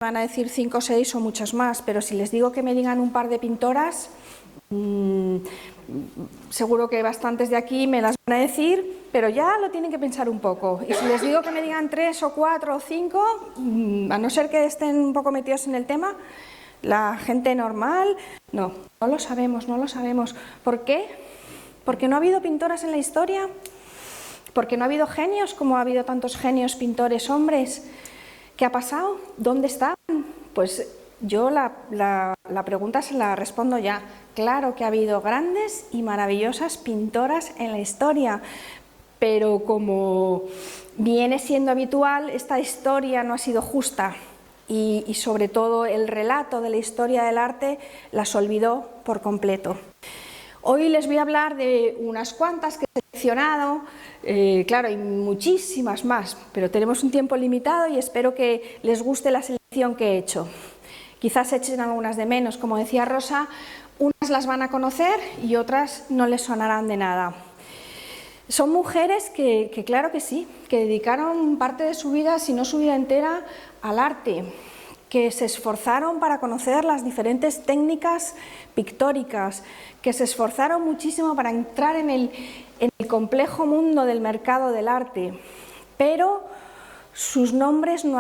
van a decir 5 o 6 o muchas más, pero si les digo que me digan un par de pintoras, seguro que bastantes de aquí me las van a decir, pero ya lo tienen que pensar un poco. Y si les digo que me digan 3 o 4 o 5, a no ser que estén un poco metidos en el tema, la gente normal, no lo sabemos, no lo sabemos. ¿Por qué? ¿Porque no ha habido pintoras en la historia? ¿Porque no ha habido genios como ha habido tantos genios, pintores, hombres? ¿Qué ha pasado? ¿Dónde estaban? Pues yo la pregunta se la respondo ya. Claro que ha habido grandes y maravillosas pintoras en la historia, pero como viene siendo habitual, esta historia no ha sido justa y sobre todo el relato de la historia del arte las olvidó por completo. Hoy les voy a hablar de unas cuantas que he seleccionado, claro, hay muchísimas más, pero tenemos un tiempo limitado y espero que les guste la selección que he hecho. Quizás echen algunas de menos, como decía Rosa, unas las van a conocer y otras no les sonarán de nada. Son mujeres que claro que sí, que dedicaron parte de su vida, si no su vida entera, al arte, que se esforzaron para conocer las diferentes técnicas pictóricas, que se esforzaron muchísimo para entrar en el complejo mundo del mercado del arte, pero sus nombres no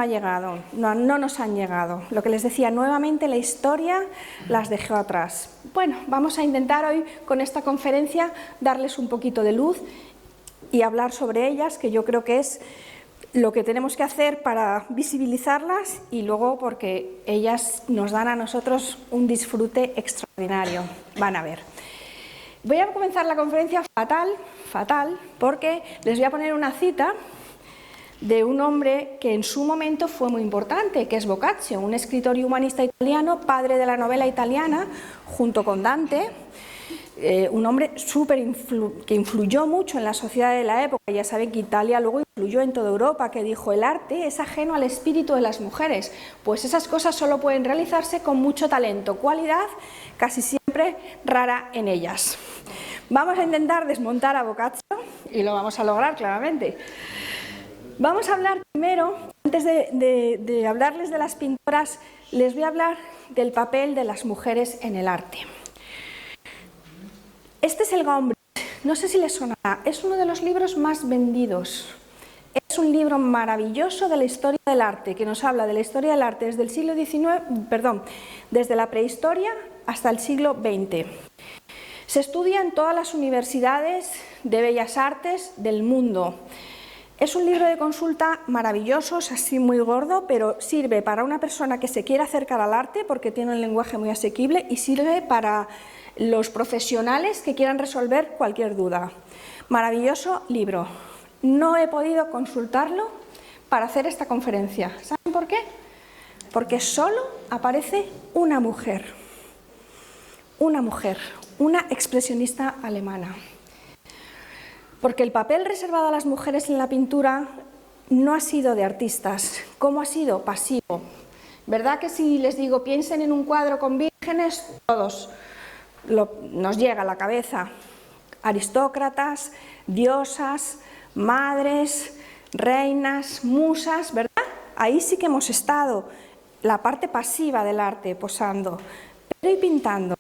nos han llegado. Lo que les decía, nuevamente la historia las dejó atrás. Bueno, vamos a intentar hoy con esta conferencia darles un poquito de luz y hablar sobre ellas, que yo creo que es lo que tenemos que hacer para visibilizarlas y luego porque ellas nos dan a nosotros un disfrute extraordinario. Van a ver. Voy a comenzar la conferencia fatal, porque les voy a poner una cita de un hombre que en su momento fue muy importante, que es Boccaccio, un escritor y humanista italiano, padre de la novela italiana, junto con Dante. Un hombre que influyó mucho en la sociedad de la época. Ya saben que Italia luego influyó en toda Europa, que dijo: el arte es ajeno al espíritu de las mujeres, pues esas cosas solo pueden realizarse con mucho talento, cualidad casi siempre rara en ellas. Vamos a intentar desmontar a Boccaccio y lo vamos a lograr claramente. Vamos a hablar primero, antes de hablarles de las pintoras, les voy a hablar del papel de las mujeres en el arte. Este es el Gaumbris, no sé si les sonará, es uno de los libros más vendidos. Es un libro maravilloso de la historia del arte, que nos habla de la historia del arte desde el siglo XIX, desde la prehistoria hasta el siglo XX. Se estudia en todas las universidades de bellas artes del mundo. Es un libro de consulta maravilloso, es así muy gordo, pero sirve para una persona que se quiera acercar al arte porque tiene un lenguaje muy asequible y sirve para los profesionales que quieran resolver cualquier duda. Maravilloso libro. No he podido consultarlo para hacer esta conferencia. ¿Saben por qué? Porque solo aparece una mujer, una expresionista alemana. Porque el papel reservado a las mujeres en la pintura no ha sido de artistas. ¿Cómo ha sido? Pasivo. ¿Verdad que si les digo piensen en un cuadro con vírgenes, todos nos llega a la cabeza? Aristócratas, diosas, madres, reinas, musas, ¿verdad? Ahí sí que hemos estado, la parte pasiva del arte, posando, pero y pintando.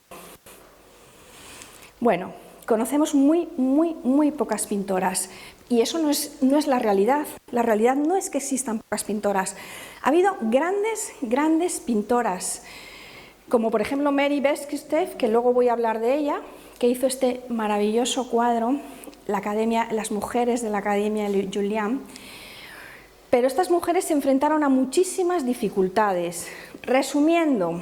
Bueno, conocemos muy pocas pintoras y eso no es la realidad. La realidad no es que existan pocas pintoras. Ha habido grandes pintoras, como por ejemplo Mary Beschstedt, que luego voy a hablar de ella, que hizo este maravilloso cuadro, las mujeres de la Academia Julian. Pero estas mujeres se enfrentaron a muchísimas dificultades. Resumiendo,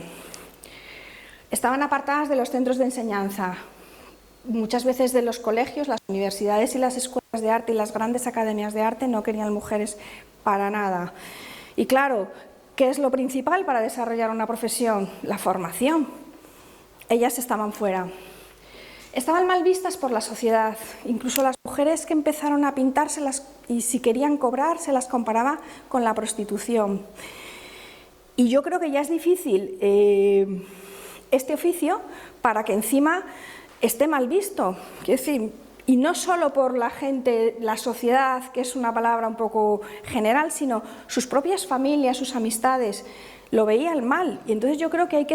estaban apartadas de los centros de enseñanza, muchas veces de los colegios, las universidades y las escuelas de arte y las grandes academias de arte no querían mujeres para nada. Y claro, ¿qué es lo principal para desarrollar una profesión? La formación. Ellas estaban fuera. Estaban mal vistas por la sociedad. Incluso las mujeres que empezaron a pintárselas y si querían cobrar se las comparaba con la prostitución. Y yo creo que ya es difícil este oficio para que encima esté mal visto, quiero decir, y no solo por la gente, la sociedad, que es una palabra un poco general, sino sus propias familias, sus amistades. lo veían mal. Y entonces yo creo que hay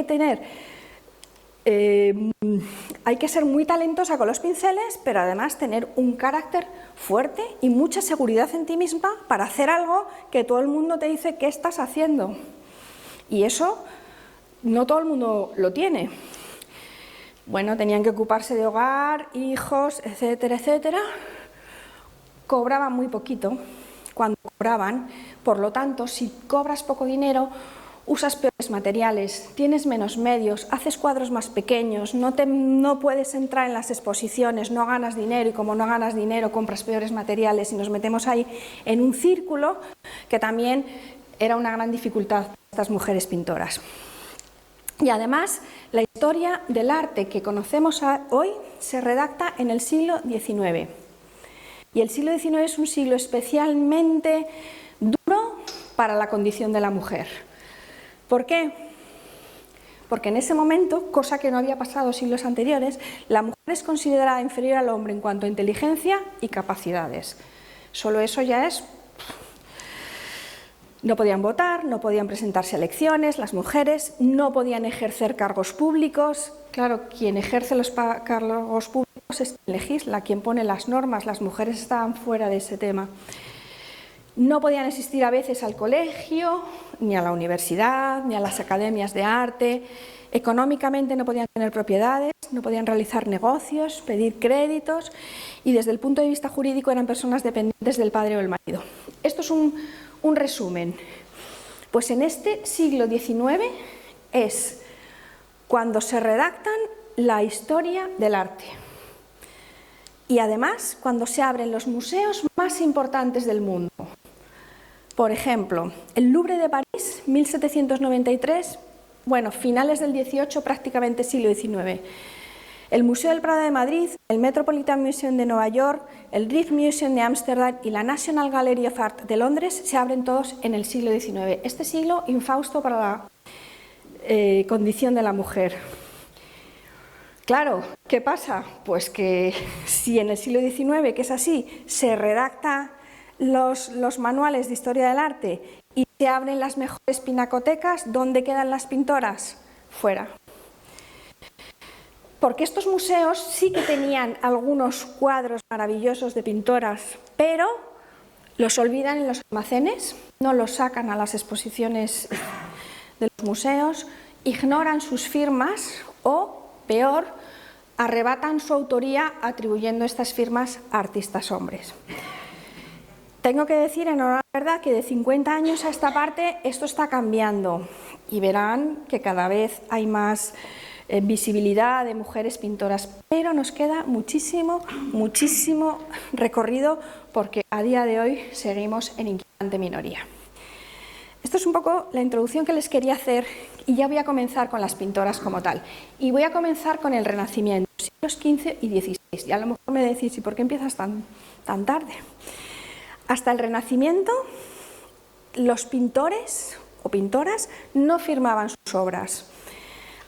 que ser muy talentosa con los pinceles, pero además tener un carácter fuerte y mucha seguridad en ti misma para hacer algo que todo el mundo te dice ¿qué estás haciendo? Y eso no todo el mundo lo tiene. Bueno, tenían que ocuparse de hogar, hijos, etcétera, etcétera. Cobraban muy poquito cuando cobraban, por lo tanto, si cobras poco dinero, usas peores materiales, tienes menos medios, haces cuadros más pequeños, no puedes entrar en las exposiciones, no ganas dinero, y como no ganas dinero compras peores materiales, y nos metemos ahí en un círculo que también era una gran dificultad para estas mujeres pintoras. Y además, la historia del arte que conocemos hoy se redacta en el siglo XIX. Y el siglo XIX es un siglo especialmente duro para la condición de la mujer. ¿Por qué? Porque en ese momento, cosa que no había pasado siglos anteriores, la mujer es considerada inferior al hombre en cuanto a inteligencia y capacidades. Solo eso ya es... No podían votar, no podían presentarse a elecciones, las mujeres no podían ejercer cargos públicos. Claro, quien ejerce los cargos públicos es quien legisla, quien pone las normas, las mujeres estaban fuera de ese tema. No podían asistir a veces al colegio, ni a la universidad, ni a las academias de arte. Económicamente no podían tener propiedades, no podían realizar negocios, pedir créditos, y desde el punto de vista jurídico eran personas dependientes del padre o el marido. Esto es un resumen. Pues en este siglo XIX es cuando se redactan la historia del arte. Y además cuando se abren los museos más importantes del mundo. Por ejemplo, el Louvre de París, 1793, bueno, finales del XVIII, prácticamente siglo XIX. El Museo del Prado de Madrid, el Metropolitan Museum de Nueva York, el Rijksmuseum de Ámsterdam y la National Gallery of Art de Londres se abren todos en el siglo XIX. Este siglo infausto para la condición de la mujer. Claro, ¿qué pasa? Pues que si en el siglo XIX, que es así, se redacta los manuales de historia del arte y se abren las mejores pinacotecas, ¿dónde quedan las pintoras? Fuera. Porque estos museos sí que tenían algunos cuadros maravillosos de pintoras, pero los olvidan en los almacenes, no los sacan a las exposiciones de los museos, ignoran sus firmas o, peor, arrebatan su autoría atribuyendo estas firmas a artistas hombres. Tengo que decir, en honor a la verdad, que de 50 años a esta parte esto está cambiando y verán que cada vez hay más visibilidad de mujeres pintoras, pero nos queda muchísimo recorrido porque a día de hoy seguimos en inquietante minoría. Esto es un poco la introducción que les quería hacer y ya voy a comenzar con las pintoras como tal. Y voy a comenzar con el Renacimiento, siglos XV y XVI. Y a lo mejor me decís, ¿y por qué empiezas tan tarde? Hasta el Renacimiento, los pintores o pintoras no firmaban sus obras.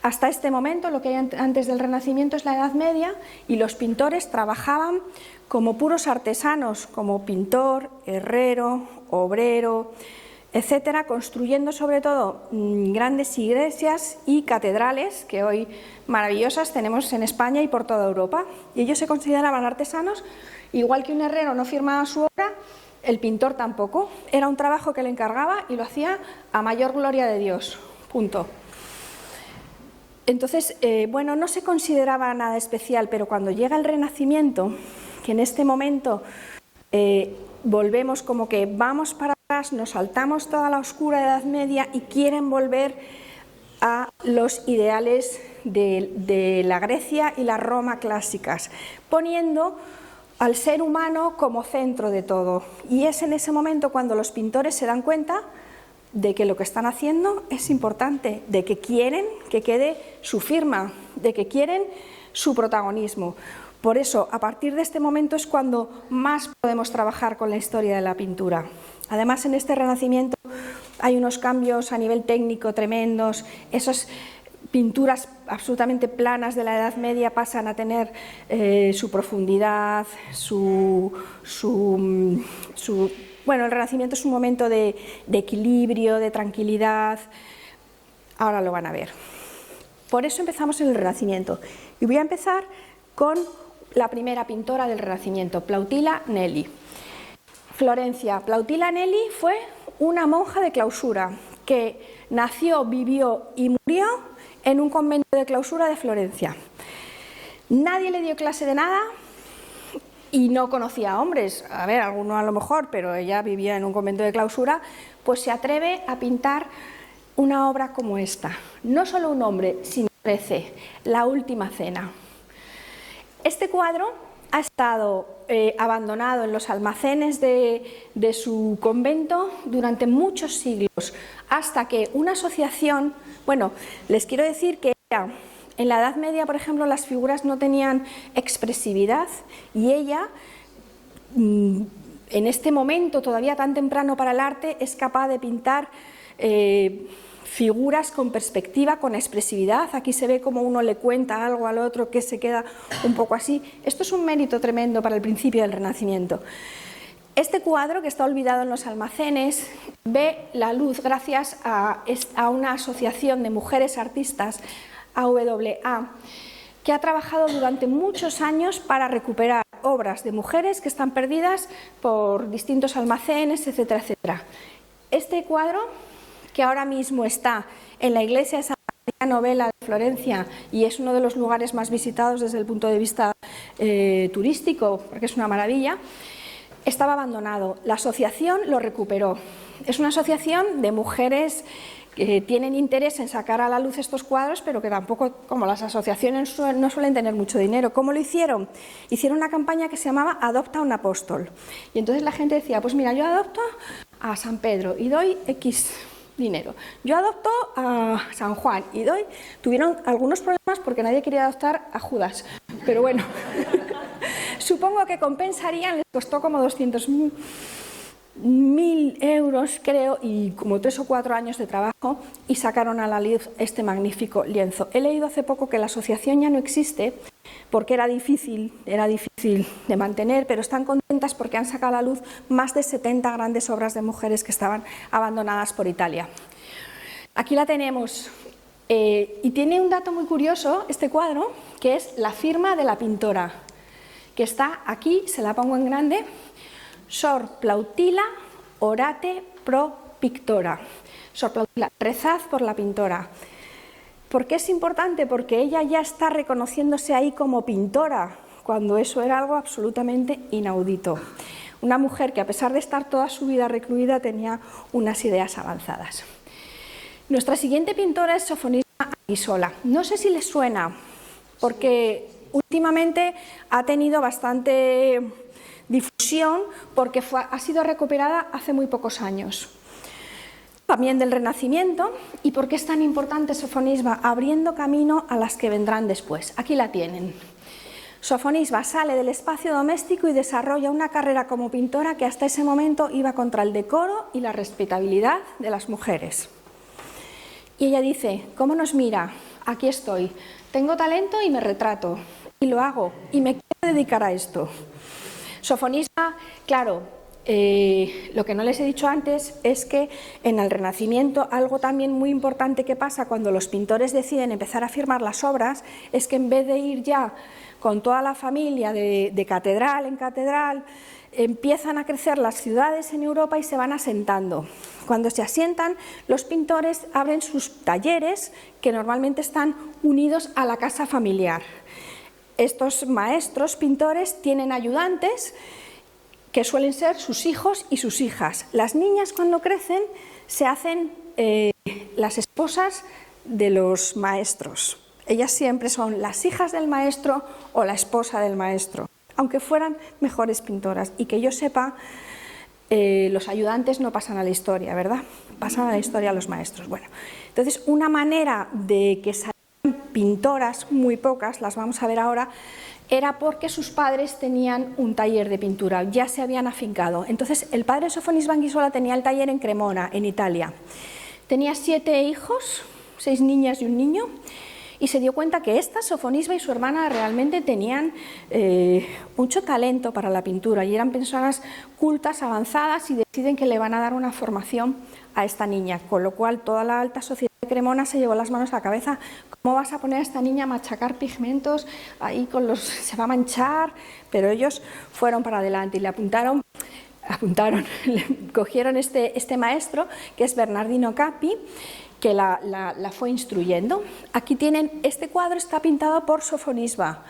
Hasta este momento, lo que hay antes del Renacimiento es la Edad Media y los pintores trabajaban como puros artesanos, como pintor, herrero, obrero, etcétera, construyendo sobre todo grandes iglesias y catedrales que hoy maravillosas tenemos en España y por toda Europa. Y ellos se consideraban artesanos, igual que un herrero no firmaba su obra, el pintor tampoco. Era un trabajo que le encargaba y lo hacía a mayor gloria de Dios. Punto. Entonces, bueno, no se consideraba nada especial, pero cuando llega el Renacimiento, que en este momento volvemos como que vamos para atrás, nos saltamos toda la oscura Edad Media y quieren volver a los ideales de la Grecia y la Roma clásicas, poniendo al ser humano como centro de todo. Y es en ese momento cuando los pintores se dan cuenta de que lo que están haciendo es importante, de que quieren que quede su firma, de que quieren su protagonismo. Por eso, a partir de este momento es cuando más podemos trabajar con la historia de la pintura. Además, en este Renacimiento hay unos cambios a nivel técnico tremendos. Esas pinturas absolutamente planas de la Edad Media pasan a tener su profundidad, bueno, el Renacimiento es un momento de equilibrio, de tranquilidad, Ahora lo van a ver. Por eso empezamos en el Renacimiento. Y voy a empezar con la primera pintora del Renacimiento, Plautilla Nelli. Florencia. Plautilla Nelli fue una monja de clausura que nació, vivió y murió en un convento de clausura de Florencia. Nadie le dio clase de nada y no conocía hombres, a ver, alguno a lo mejor, pero ella vivía en un convento de clausura, pues se atreve a pintar una obra como esta. No solo un hombre, sino 13, La Última Cena. Este cuadro ha estado abandonado en los almacenes de su convento durante muchos siglos, hasta que una asociación, bueno, les quiero decir que en la Edad Media, por ejemplo, las figuras no tenían expresividad y ella, en este momento todavía tan temprano para el arte, es capaz de pintar figuras con perspectiva, con expresividad. Aquí se ve como uno le cuenta algo al otro que se queda un poco así. Esto es un mérito tremendo para el principio del Renacimiento. Este cuadro, que está olvidado en los almacenes, ve la luz gracias a una asociación de mujeres artistas, AWA, que ha trabajado durante muchos años para recuperar obras de mujeres que están perdidas por distintos almacenes, etcétera, etcétera. Este cuadro, que ahora mismo está en la iglesia de Santa María Novella de Florencia y es uno de los lugares más visitados desde el punto de vista turístico, porque es una maravilla, estaba abandonado. La asociación lo recuperó. Es una asociación de mujeres que tienen interés en sacar a la luz estos cuadros, pero que tampoco, como las asociaciones no suelen tener mucho dinero. ¿Cómo lo hicieron? Hicieron una campaña que se llamaba Adopta un apóstol. Y entonces la gente decía, pues mira, yo adopto a San Pedro y doy X dinero. Yo adopto a San Juan y doy... Tuvieron algunos problemas porque nadie quería adoptar a Judas, pero bueno, supongo que compensarían, les costó como 200.000 euros, creo, y como 3 o 4 años de trabajo, y sacaron a la luz este magnífico lienzo. He leído hace poco que la asociación ya no existe porque era difícil de mantener, pero están contentas porque han sacado a la luz más de 70 grandes obras de mujeres que estaban abandonadas por Italia. Aquí la tenemos, y tiene un dato muy curioso este cuadro, que es la firma de la pintora, que está aquí, se la pongo en grande: Sor Plautilla orate pro pictora. Sor Plautilla, rezad por la pintora. ¿Por qué es importante? Porque ella ya está reconociéndose ahí como pintora, cuando eso era algo absolutamente inaudito. Una mujer que, a pesar de estar toda su vida recluida, tenía unas ideas avanzadas. Nuestra siguiente pintora es Sofonisba Anguissola. No sé si les suena, porque últimamente ha tenido bastante difusión, porque ha sido recuperada hace muy pocos años. También del Renacimiento. ¿Y por qué es tan importante Sofonisba? Abriendo camino a las que vendrán después. Aquí la tienen. Sofonisba sale del espacio doméstico y desarrolla una carrera como pintora que hasta ese momento iba contra el decoro y la respetabilidad de las mujeres. Y ella dice, ¿cómo nos mira? Aquí estoy. Tengo talento y me retrato. Y lo hago. Y me quiero dedicar a esto. Sofonisba, claro, lo que no les he dicho antes es que en el Renacimiento algo también muy importante que pasa cuando los pintores deciden empezar a firmar las obras es que en vez de ir ya con toda la familia de catedral en catedral, empiezan a crecer las ciudades en Europa y se van asentando. Cuando se asientan, los pintores abren sus talleres que normalmente están unidos a la casa familiar. Estos maestros pintores tienen ayudantes que suelen ser sus hijos y sus hijas. Las niñas, cuando crecen, se hacen las esposas de los maestros. Ellas siempre son las hijas del maestro o la esposa del maestro, aunque fueran mejores pintoras. Y que yo sepa, los ayudantes no pasan a la historia, ¿verdad? Pasan a la historia los maestros. Bueno, entonces, una manera de que salieran pintoras, muy pocas, las vamos a ver ahora, era porque sus padres tenían un taller de pintura, ya se habían afincado. Entonces, el padre de Sofonisba Anguissola tenía el taller en Cremona, en Italia. Tenía 7 hijos, 6 niñas y un niño, y se dio cuenta que esta Sofonisba y su hermana realmente tenían mucho talento para la pintura y eran personas cultas, avanzadas, y deciden que le van a dar una formación a esta niña, con lo cual toda la alta sociedad de Cremona se llevó las manos a la cabeza. ¿Cómo vas a poner a esta niña a machacar pigmentos? Ahí se va a manchar. Pero ellos fueron para adelante y le apuntaron, cogieron este maestro, que es Bernardino Capi, que la fue instruyendo. Aquí tienen, este cuadro está pintado por Sofonisba,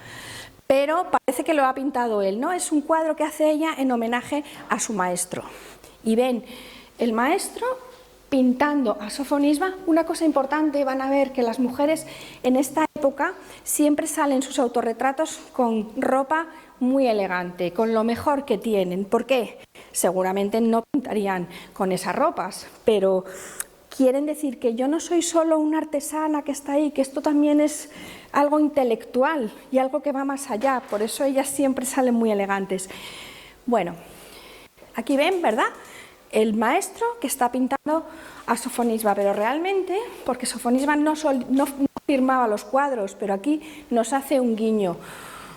pero parece que lo ha pintado él, ¿no? Es un cuadro que hace ella en homenaje a su maestro. Y ven, el maestro pintando a Sofonisba. Una cosa importante, van a ver que las mujeres en esta época siempre salen sus autorretratos con ropa muy elegante, con lo mejor que tienen. ¿Por qué? Seguramente no pintarían con esas ropas, pero quieren decir que yo no soy solo una artesana que está ahí, que esto también es algo intelectual y algo que va más allá. Por eso ellas siempre salen muy elegantes. Bueno, aquí ven, ¿verdad?, el maestro que está pintando a Sofonisba, pero realmente, porque Sofonisba no firmaba los cuadros, pero aquí nos hace un guiño.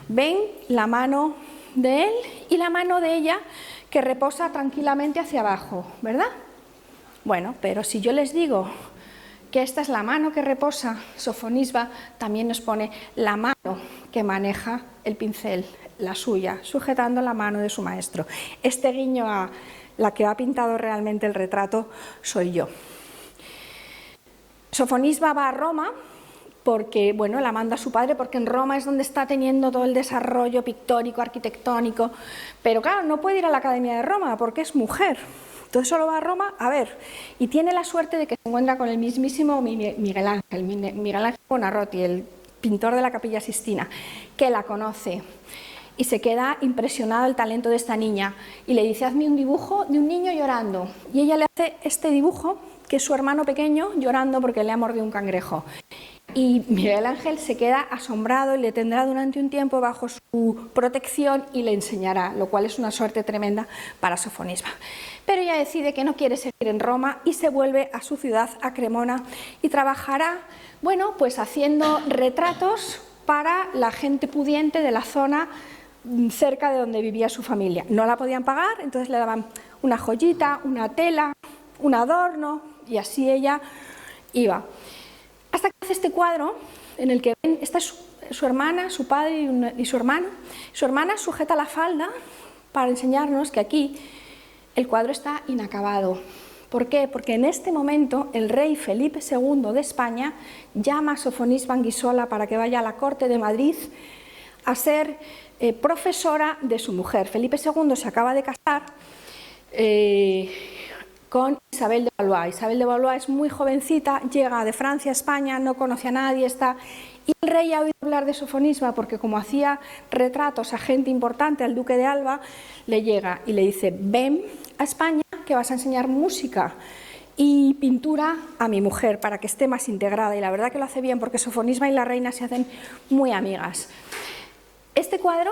Ven la mano de él y la mano de ella que reposa tranquilamente hacia abajo, ¿verdad? Bueno, pero si yo les digo que esta es la mano que reposa, Sofonisba también nos pone la mano que maneja el pincel, la suya, sujetando la mano de su maestro. Este guiño a la que ha pintado realmente el retrato soy yo. Sofonisba va a Roma porque, bueno, la manda su padre, porque en Roma es donde está teniendo todo el desarrollo pictórico, arquitectónico, pero claro, no puede ir a la Academia de Roma porque es mujer. Entonces solo va a Roma a ver, y tiene la suerte de que se encuentra con el mismísimo Miguel Ángel Buonarroti, el pintor de la Capilla Sistina, que la conoce y se queda impresionado del talento de esta niña y le dice: hazme un dibujo de un niño llorando, y ella le hace este dibujo, que es su hermano pequeño llorando porque le ha mordido un cangrejo. Y Miguel Ángel se queda asombrado y le tendrá durante un tiempo bajo su protección y le enseñará, lo cual es una suerte tremenda para Sofonisba. Pero ella decide que no quiere seguir en Roma y se vuelve a su ciudad, a Cremona, y trabajará, bueno, pues haciendo retratos para la gente pudiente de la zona cerca de donde vivía su familia. No la podían pagar, entonces le daban una joyita, una tela, un adorno, y así ella iba. Hasta que hace este cuadro en el que ven, esta es su hermana, su padre y su hermano. Su hermana sujeta la falda para enseñarnos que aquí el cuadro está inacabado. ¿Por qué? Porque en este momento el rey Felipe II de España llama a Sofonisba Anguissola para que vaya a la corte de Madrid a ser profesora de su mujer. Felipe II se acaba de casar con Isabel de Valois. Isabel de Valois es muy jovencita, llega de Francia a España, no conoce a nadie, y el rey ha oído hablar de Sofonisba porque, como hacía retratos a gente importante, al duque de Alba, le llega y le dice: ven a España que vas a enseñar música y pintura a mi mujer para que esté más integrada. Y la verdad que lo hace bien, porque Sofonisba y la reina se hacen muy amigas. Este cuadro,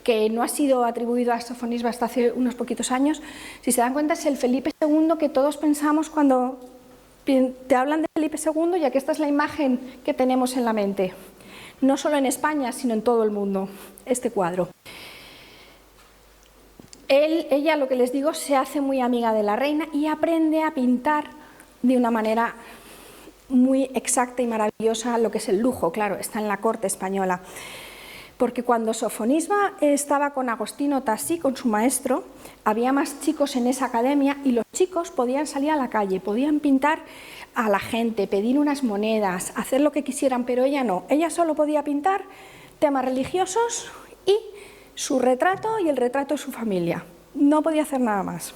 que no ha sido atribuido a Sofonisba hasta hace unos poquitos años, si se dan cuenta, es el Felipe II que todos pensamos cuando te hablan de Felipe II, ya que esta es la imagen que tenemos en la mente, no solo en España, sino en todo el mundo, este cuadro. Ella, lo que les digo, se hace muy amiga de la reina y aprende a pintar de una manera muy exacta y maravillosa lo que es el lujo. Claro, está en la corte española. Porque cuando Sofonisba estaba con Agostino Tassi, con su maestro, había más chicos en esa academia y los chicos podían salir a la calle, podían pintar a la gente, pedir unas monedas, hacer lo que quisieran, pero ella no. Ella solo podía pintar temas religiosos y su retrato y el retrato de su familia. No podía hacer nada más.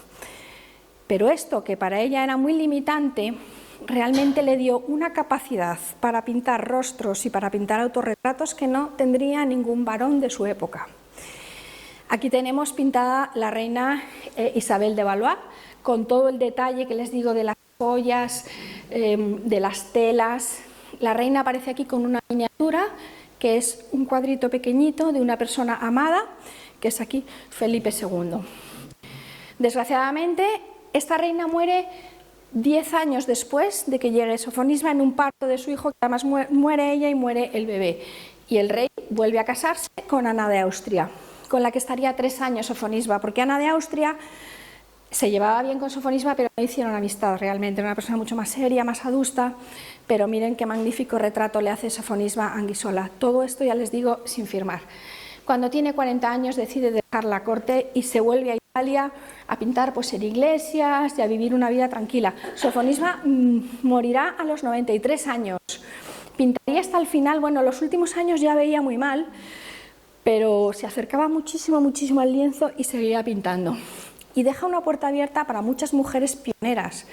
Pero esto, que para ella era muy limitante, realmente le dio una capacidad para pintar rostros y para pintar autorretratos que no tendría ningún varón de su época. Aquí tenemos pintada la reina Isabel de Valois, con todo el detalle que les digo de las joyas, de las telas. La reina aparece aquí con una miniatura, que es un cuadrito pequeñito de una persona amada, que es aquí Felipe II. Desgraciadamente, esta reina muere 10 años después de que llegue Sofonisba, en un parto de su hijo, que además muere ella y muere el bebé. Y el rey vuelve a casarse con Ana de Austria, con la que estaría 3 años Sofonisba, porque Ana de Austria Se llevaba bien con Sofonisba, pero no hicieron amistad realmente. Era una persona mucho más seria, más adusta, pero miren qué magnífico retrato le hace Sofonisba a Anguissola. Todo esto, ya les digo, sin firmar. Cuando tiene 40 años decide dejar la corte y se vuelve a Italia a pintar pues, en iglesias y a vivir una vida tranquila. Sofonisba morirá a los 93 años. Pintaría hasta el final, bueno, los últimos años ya veía muy mal, pero se acercaba muchísimo, muchísimo al lienzo y seguía pintando. Y deja una puerta abierta para muchas mujeres pioneras,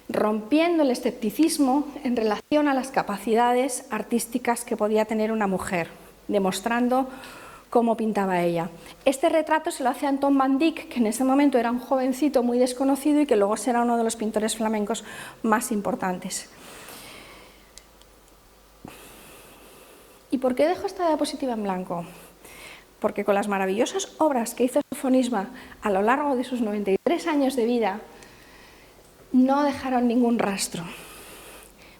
rompiendo el escepticismo en relación a las capacidades artísticas que podía tener una mujer, demostrando cómo pintaba ella. Este retrato se lo hace Anton van Dyck, que en ese momento era un jovencito muy desconocido y que luego será uno de los pintores flamencos más importantes. ¿Y por qué dejo esta diapositiva en blanco? Porque con las maravillosas obras que hizo Sofonisba a lo largo de sus 93 años de vida, no dejaron ningún rastro.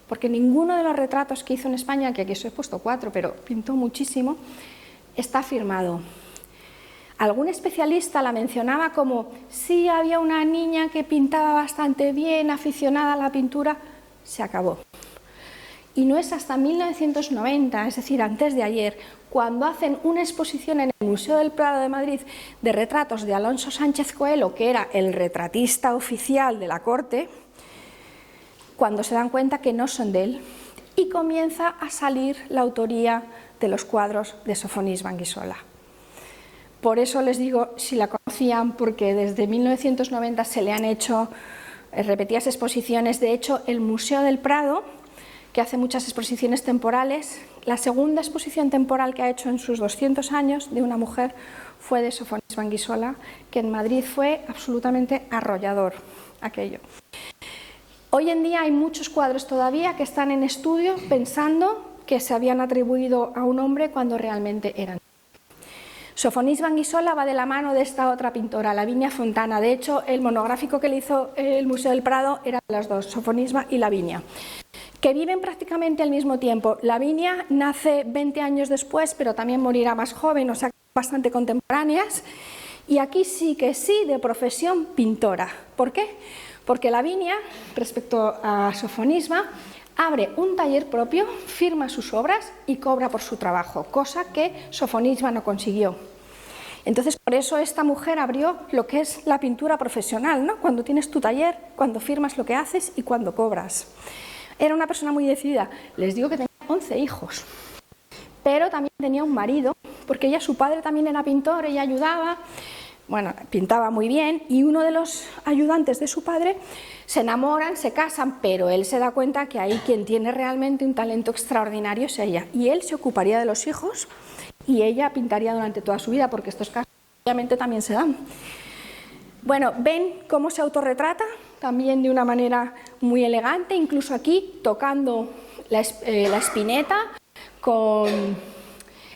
Porque ninguno de los retratos que hizo en España, que aquí os he puesto 4, pero pintó muchísimo, está firmado. Algún especialista la mencionaba como, sí, había una niña que pintaba bastante bien, aficionada a la pintura, se acabó. Y no es hasta 1990, es decir, antes de ayer, cuando hacen una exposición en el Museo del Prado de Madrid de retratos de Alonso Sánchez Coelho, que era el retratista oficial de la corte, cuando se dan cuenta que no son de él, y comienza a salir la autoría de los cuadros de Sofonisba Anguissola. Por eso les digo si la conocían, porque desde 1990 se le han hecho repetidas exposiciones. De hecho, el Museo del Prado, que hace muchas exposiciones temporales, la segunda exposición temporal que ha hecho en sus 200 años de una mujer fue de Sofonisba Anguissola, que en Madrid fue absolutamente arrollador aquello. Hoy en día hay muchos cuadros todavía que están en estudio pensando que se habían atribuido a un hombre cuando realmente eran. Sofonisba Anguissola va de la mano de esta otra pintora, Lavinia Fontana. De hecho, el monográfico que le hizo el Museo del Prado eran las dos, Sofonisba y Lavinia, que viven prácticamente al mismo tiempo. Lavinia nace 20 años después, pero también morirá más joven, o sea, bastante contemporáneas. Y aquí sí que sí, de profesión pintora. ¿Por qué? Porque Lavinia, respecto a Sofonisba, abre un taller propio, firma sus obras y cobra por su trabajo, cosa que Sofonisba no consiguió. Entonces, por eso esta mujer abrió lo que es la pintura profesional, ¿no? Cuando tienes tu taller, cuando firmas lo que haces y cuando cobras. Era una persona muy decidida. Les digo que tenía 11 hijos, pero también tenía un marido, porque su padre también era pintor, ella ayudaba. Bueno, pintaba muy bien y uno de los ayudantes de su padre se enamoran, se casan, pero él se da cuenta que ahí quien tiene realmente un talento extraordinario es ella. Y él se ocuparía de los hijos y ella pintaría durante toda su vida, porque estos casos obviamente también se dan. Bueno, ven cómo se autorretrata, también de una manera muy elegante, incluso aquí tocando la espineta con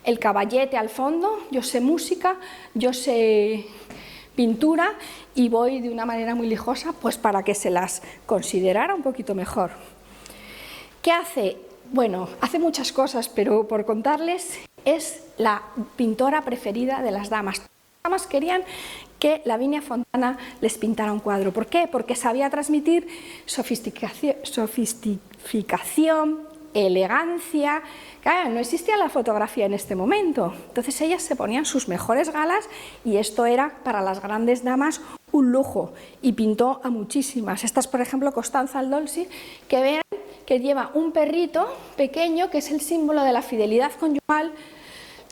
el caballete al fondo. Yo sé música, yo sé pintura y voy de una manera muy lijosa pues para que se las considerara un poquito mejor. ¿Qué hace? Bueno, hace muchas cosas, pero por contarles, es la pintora preferida de las damas. Las damas querían que Lavinia Fontana les pintara un cuadro. ¿Por qué? Porque sabía transmitir sofisticación, elegancia. Claro, no existía la fotografía en este momento, entonces ellas se ponían sus mejores galas y esto era para las grandes damas un lujo, y pintó a muchísimas. Estas, por ejemplo, Costanza Aldolsi, que vean que lleva un perrito pequeño que es el símbolo de la fidelidad conyugal.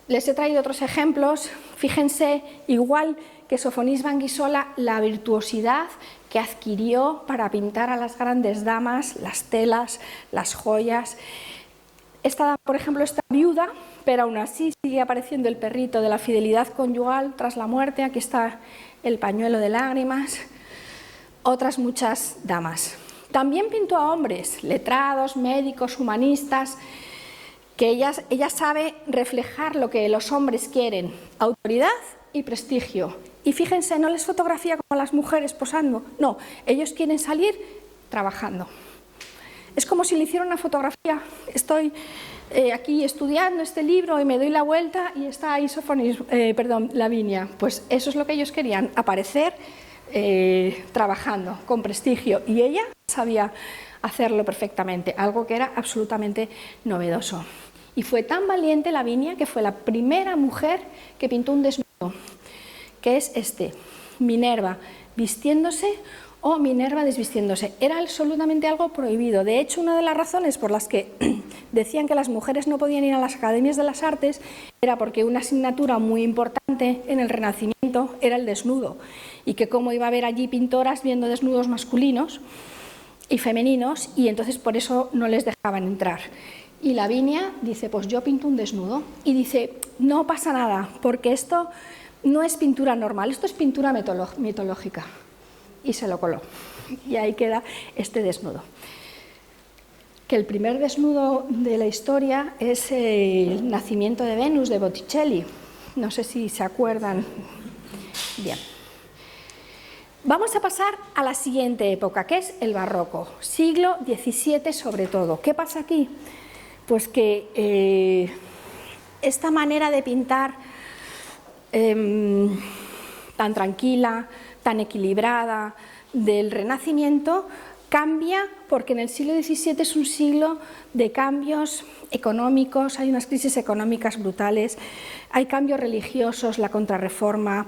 Les he traído otros ejemplos. Fíjense, igual que Sofonisba Anguissola, la virtuosidad que adquirió para pintar a las grandes damas, las telas, las joyas. Esta, por ejemplo, está viuda, pero aún así sigue apareciendo el perrito de la fidelidad conyugal tras la muerte. Aquí está el pañuelo de lágrimas. Otras muchas damas. También pintó a hombres, letrados, médicos, humanistas, que ella sabe reflejar lo que los hombres quieren: autoridad y prestigio. Y fíjense, no les fotografía como las mujeres posando, no, ellos quieren salir trabajando. Es como si le hiciera una fotografía. Estoy aquí estudiando este libro y me doy la vuelta y está ahí Lavinia. Pues eso es lo que ellos querían, aparecer trabajando con prestigio y ella sabía hacerlo perfectamente, algo que era absolutamente novedoso. Y fue tan valiente Lavinia que fue la primera mujer que pintó un desnudo, que es Minerva vistiéndose o Minerva desvistiéndose. Era absolutamente algo prohibido. De hecho, una de las razones por las que decían que las mujeres no podían ir a las academias de las artes era porque una asignatura muy importante en el Renacimiento era el desnudo, y que cómo iba a haber allí pintoras viendo desnudos masculinos y femeninos, y entonces por eso no les dejaban entrar. Y Lavinia dice, pues yo pinto un desnudo, y dice, no pasa nada, porque esto no es pintura normal, esto es pintura mitológica. Y se lo coló. Y ahí queda este desnudo. Que el primer desnudo de la historia es el nacimiento de Venus de Botticelli. No sé si se acuerdan. Bien. Vamos a pasar a la siguiente época, que es el barroco, siglo XVII sobre todo. ¿Qué pasa aquí? Pues que esta manera de pintar tan tranquila, tan equilibrada del Renacimiento cambia, porque en el siglo XVII es un siglo de cambios económicos, hay unas crisis económicas brutales, hay cambios religiosos, la Contrarreforma,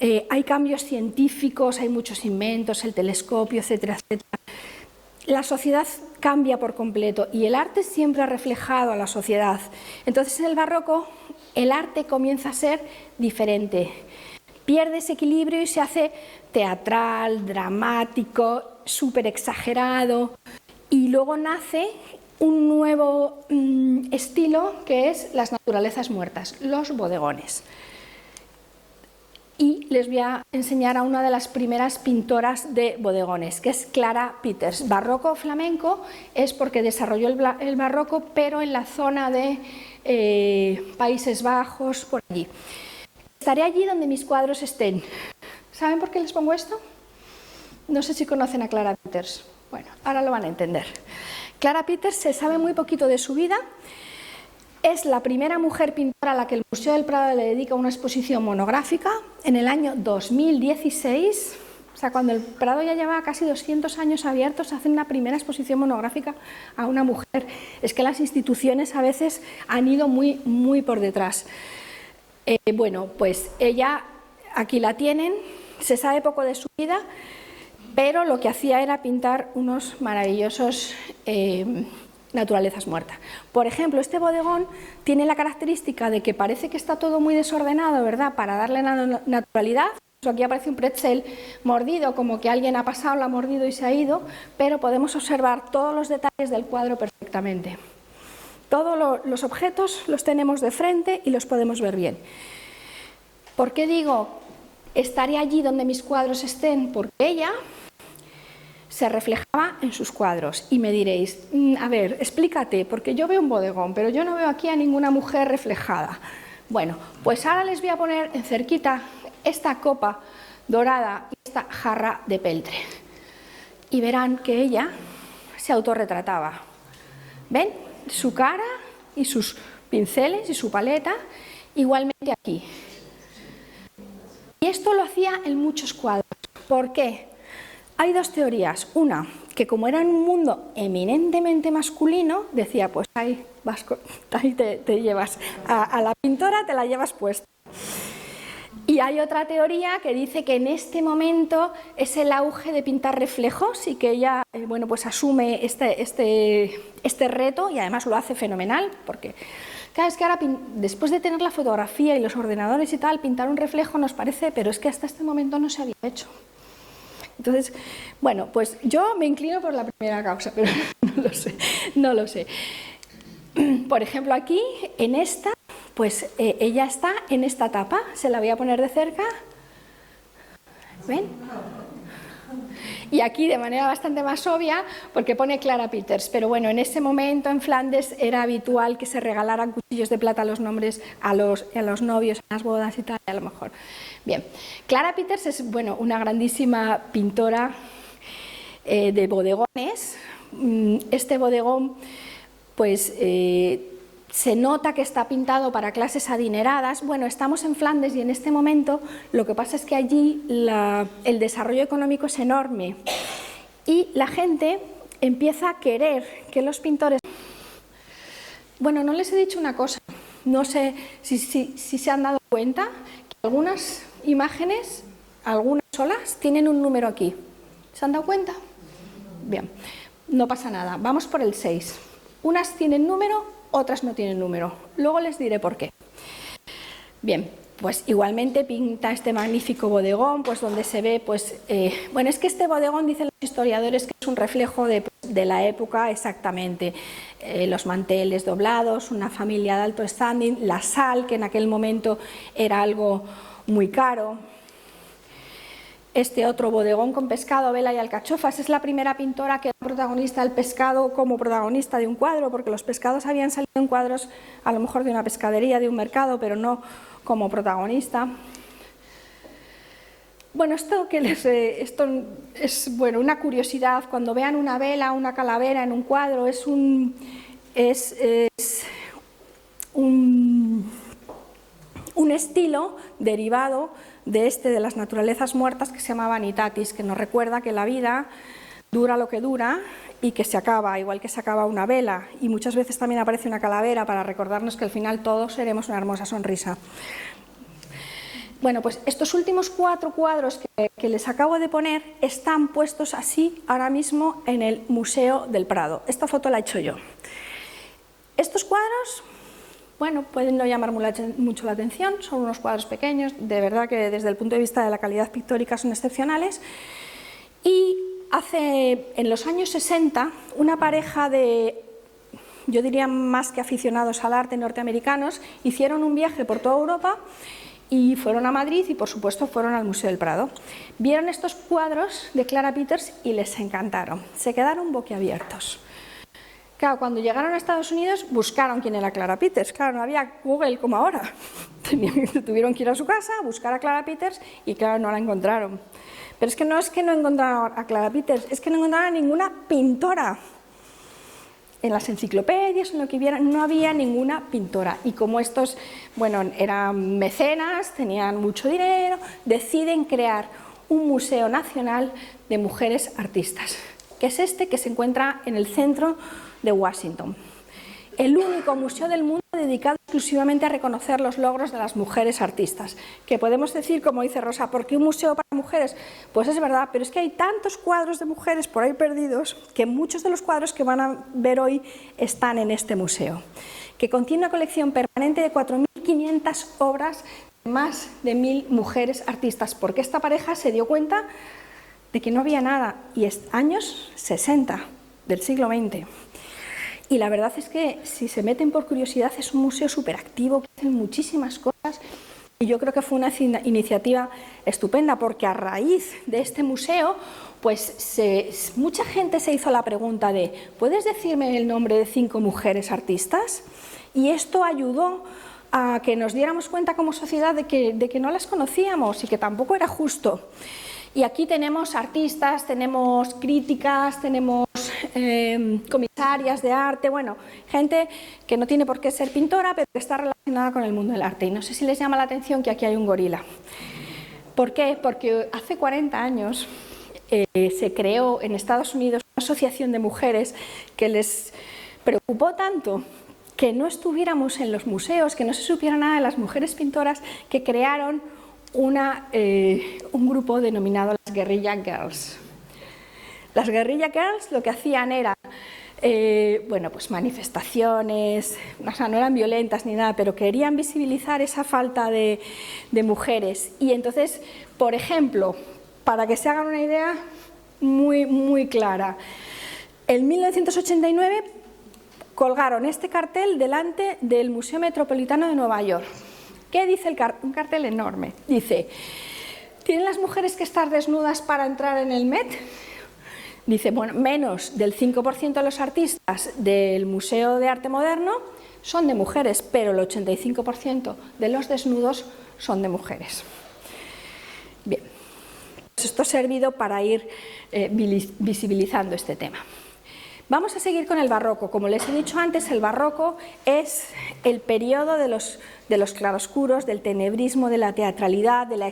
hay cambios científicos, hay muchos inventos, el telescopio, etcétera, etcétera. La sociedad cambia por completo y el arte siempre ha reflejado a la sociedad. Entonces en el barroco el arte comienza a ser diferente. Pierde ese equilibrio y se hace teatral, dramático, súper exagerado, y luego nace un nuevo estilo que es las naturalezas muertas, los bodegones. Y les voy a enseñar a una de las primeras pintoras de bodegones, que es Clara Peters. Barroco flamenco es porque desarrolló el barroco, pero en la zona de Países Bajos, por allí. Estaré allí donde mis cuadros estén. ¿Saben por qué les pongo esto? No sé si conocen a Clara Peters. Bueno, ahora lo van a entender. Clara Peters, se sabe muy poquito de su vida. Es la primera mujer pintora a la que el Museo del Prado le dedica una exposición monográfica en el año 2016. O sea, cuando el Prado ya lleva casi 200 años abiertos, hacen una primera exposición monográfica a una mujer. Es que las instituciones a veces han ido muy por detrás. Bueno, pues ella, aquí la tienen, se sabe poco de su vida, pero lo que hacía era pintar unos maravillosos naturalezas muertas. Por ejemplo, este bodegón tiene la característica de que parece que está todo muy desordenado, ¿verdad?, para darle naturalidad. Aquí aparece un pretzel mordido, como que alguien ha pasado, lo ha mordido y se ha ido, pero podemos observar todos los detalles del cuadro perfectamente. Todos los objetos los tenemos de frente y los podemos ver bien. ¿Por qué digo estaré allí donde mis cuadros estén? Porque ella se reflejaba en sus cuadros. Y me diréis, a ver, explícate, porque yo veo un bodegón, pero yo no veo aquí a ninguna mujer reflejada. Bueno, pues ahora les voy a poner en cerquita esta copa dorada y esta jarra de peltre. Y verán que ella se autorretrataba. ¿Ven? Su cara y sus pinceles y su paleta, igualmente aquí. Y esto lo hacía en muchos cuadros. ¿Por qué? Hay dos teorías. Una, que como era en un mundo eminentemente masculino, decía, pues ahí te llevas a la pintora, te la llevas puesta. Y hay otra teoría que dice que en este momento es el auge de pintar reflejos y que ella bueno, pues asume este reto, y además lo hace fenomenal, porque claro, es que ahora después de tener la fotografía y los ordenadores y tal, pintar un reflejo nos parece, pero es que hasta este momento no se había hecho. Entonces, bueno, pues yo me inclino por la primera causa, pero no lo sé. Por ejemplo, aquí, en esta, pues ella está en esta tapa, se la voy a poner de cerca, ¿ven? Y aquí de manera bastante más obvia, porque pone Clara Peters, pero bueno, en ese momento en Flandes era habitual que se regalaran cuchillos de plata a los nombres, a los novios, a las bodas y tal, a lo mejor. Bien, Clara Peters es, bueno, una grandísima pintora de bodegones. Este bodegón, pues Se nota que está pintado para clases adineradas. Bueno, estamos en Flandes y en este momento lo que pasa es que allí el desarrollo económico es enorme y la gente empieza a querer que los pintores... Bueno, no les he dicho una cosa, no sé si se han dado cuenta que algunas imágenes, algunas solas, tienen un número aquí. ¿Se han dado cuenta? Bien, no pasa nada, vamos por el 6. Unas tienen número, otras no tienen número. Luego les diré por qué. Bien, pues igualmente pinta este magnífico bodegón, pues donde se ve, pues, bueno, es que este bodegón, dicen los historiadores, que es un reflejo de la época exactamente. Los manteles doblados, una familia de alto standing, la sal, que en aquel momento era algo muy caro. Este otro bodegón con pescado, vela y alcachofas, es la primera pintora que era protagonista del pescado como protagonista de un cuadro, porque los pescados habían salido en cuadros a lo mejor de una pescadería, de un mercado, pero no como protagonista. Bueno, esto es bueno, una curiosidad. Cuando vean una vela, una calavera en un cuadro, es un estilo derivado de las naturalezas muertas, que se llama vanitatis, que nos recuerda que la vida dura lo que dura y que se acaba, igual que se acaba una vela, y muchas veces también aparece una calavera para recordarnos que al final todos seremos una hermosa sonrisa. Bueno, pues estos últimos 4 cuadros que les acabo de poner están puestos así ahora mismo en el Museo del Prado. Esta foto la he hecho yo. Estos cuadros, bueno, pueden no llamar mucho la atención, son unos cuadros pequeños, de verdad que desde el punto de vista de la calidad pictórica son excepcionales. Y en los años 60, una pareja de, yo diría más que aficionados al arte, norteamericanos, hicieron un viaje por toda Europa y fueron a Madrid y por supuesto fueron al Museo del Prado. Vieron estos cuadros de Clara Peters y les encantaron, se quedaron boquiabiertos. Claro, cuando llegaron a Estados Unidos buscaron quién era Clara Peters. Claro, no había Google como ahora. Tuvieron que ir a su casa a buscar a Clara Peters y claro, no la encontraron. Pero es que no encontraron a Clara Peters, es que no encontraron a ninguna pintora. En las enciclopedias, en lo que vieran, no había ninguna pintora. Y como estos, bueno, eran mecenas, tenían mucho dinero, deciden crear un museo nacional de mujeres artistas, que es este que se encuentra en el centro de Washington. El único museo del mundo dedicado exclusivamente a reconocer los logros de las mujeres artistas. Que podemos decir, como dice Rosa, ¿por qué un museo para mujeres? Pues es verdad, pero es que hay tantos cuadros de mujeres por ahí perdidos que muchos de los cuadros que van a ver hoy están en este museo, que contiene una colección permanente de 4.500 obras de más de 1.000 mujeres artistas, porque esta pareja se dio cuenta de que no había nada, y es años 60 del siglo XX. Y la verdad es que si se meten por curiosidad es un museo súper activo, que hacen muchísimas cosas y yo creo que fue una iniciativa estupenda porque a raíz de este museo pues mucha gente se hizo la pregunta de ¿puedes decirme el nombre de 5 mujeres artistas? Y esto ayudó a que nos diéramos cuenta como sociedad de que no las conocíamos y que tampoco era justo. Y aquí tenemos artistas, tenemos críticas, tenemos comisarias de arte, bueno, gente que no tiene por qué ser pintora, pero que está relacionada con el mundo del arte. Y no sé si les llama la atención que aquí hay un gorila. ¿Por qué? Porque hace 40 años se creó en Estados Unidos una asociación de mujeres que les preocupó tanto que no estuviéramos en los museos, que no se supiera nada de las mujeres pintoras, que crearon un grupo denominado las Guerrilla Girls. Las Guerrilla Girls lo que hacían era, bueno, pues manifestaciones, o sea, no eran violentas ni nada, pero querían visibilizar esa falta de mujeres. Y entonces, por ejemplo, para que se hagan una idea muy, muy clara, en 1989 colgaron este cartel delante del Museo Metropolitano de Nueva York. ¿Qué dice un cartel enorme? Dice, ¿tienen las mujeres que estar desnudas para entrar en el Met? Dice, bueno, menos del 5% de los artistas del Museo de Arte Moderno son de mujeres, pero el 85% de los desnudos son de mujeres. Bien, pues esto ha servido para ir visibilizando este tema. Vamos a seguir con el barroco. Como les he dicho antes, el barroco es el periodo de los claroscuros, del tenebrismo, de la teatralidad, de la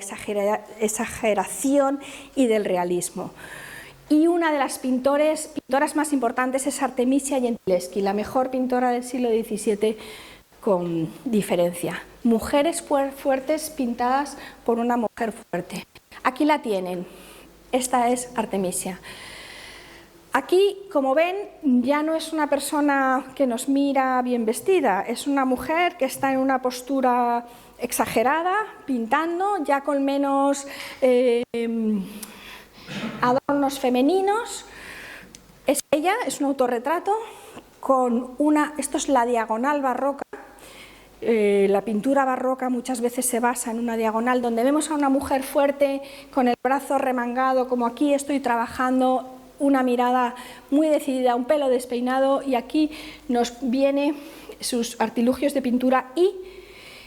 exageración y del realismo. Y una de las pintoras más importantes es Artemisia Gentileschi, la mejor pintora del siglo XVII con diferencia. Mujeres fuertes pintadas por una mujer fuerte. Aquí la tienen. Esta es Artemisia. Aquí, como ven, ya no es una persona que nos mira bien vestida, es una mujer que está en una postura exagerada, pintando, ya con menos adornos femeninos. Es ella, es un autorretrato con esto es la diagonal barroca. La pintura barroca muchas veces se basa en una diagonal donde vemos a una mujer fuerte con el brazo remangado, como aquí estoy trabajando, una mirada muy decidida, un pelo despeinado, y aquí nos viene sus artilugios de pintura y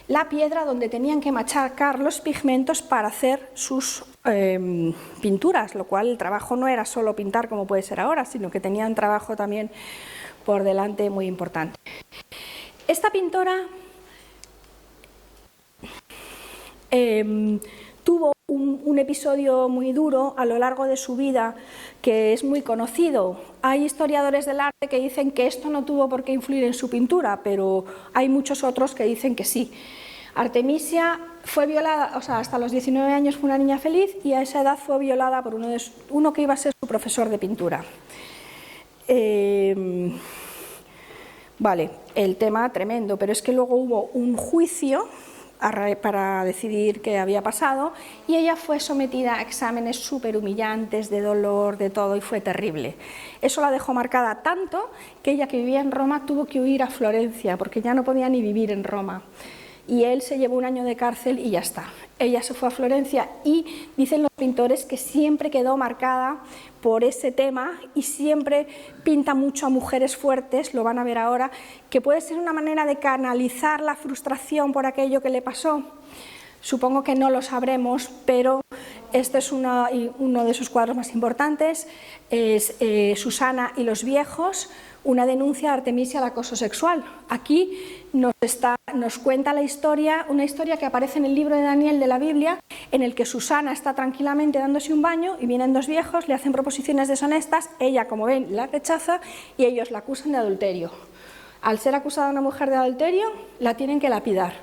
la piedra donde tenían que machacar los pigmentos para hacer sus pinturas, lo cual el trabajo no era solo pintar como puede ser ahora, sino que tenía un trabajo también por delante muy importante. Esta pintora tuvo un episodio muy duro a lo largo de su vida que es muy conocido. Hay historiadores del arte que dicen que esto no tuvo por qué influir en su pintura, pero hay muchos otros que dicen que sí. Artemisia fue violada, o sea, hasta los 19 años fue una niña feliz y a esa edad fue violada por uno que iba a ser su profesor de pintura. Vale, el tema tremendo, pero es que luego hubo un juicio para decidir qué había pasado y ella fue sometida a exámenes súper humillantes, de dolor, de todo, y fue terrible. Eso la dejó marcada tanto que ella, que vivía en Roma, tuvo que huir a Florencia porque ya no podía ni vivir en Roma. Y él se llevó 1 año de cárcel y ya está. Ella se fue a Florencia y dicen los pintores que siempre quedó marcada por ese tema y siempre pinta mucho a mujeres fuertes, lo van a ver ahora, que puede ser una manera de canalizar la frustración por aquello que le pasó. Supongo que no lo sabremos, pero este es uno de sus cuadros más importantes, es Susana y los viejos, una denuncia de Artemisia al acoso sexual. Aquí nos cuenta la historia, una historia que aparece en el libro de Daniel de la Biblia, en el que Susana está tranquilamente dándose un baño y vienen 2 viejos, le hacen proposiciones deshonestas, ella, como ven, la rechaza y ellos la acusan de adulterio. Al ser acusada una mujer de adulterio, la tienen que lapidar.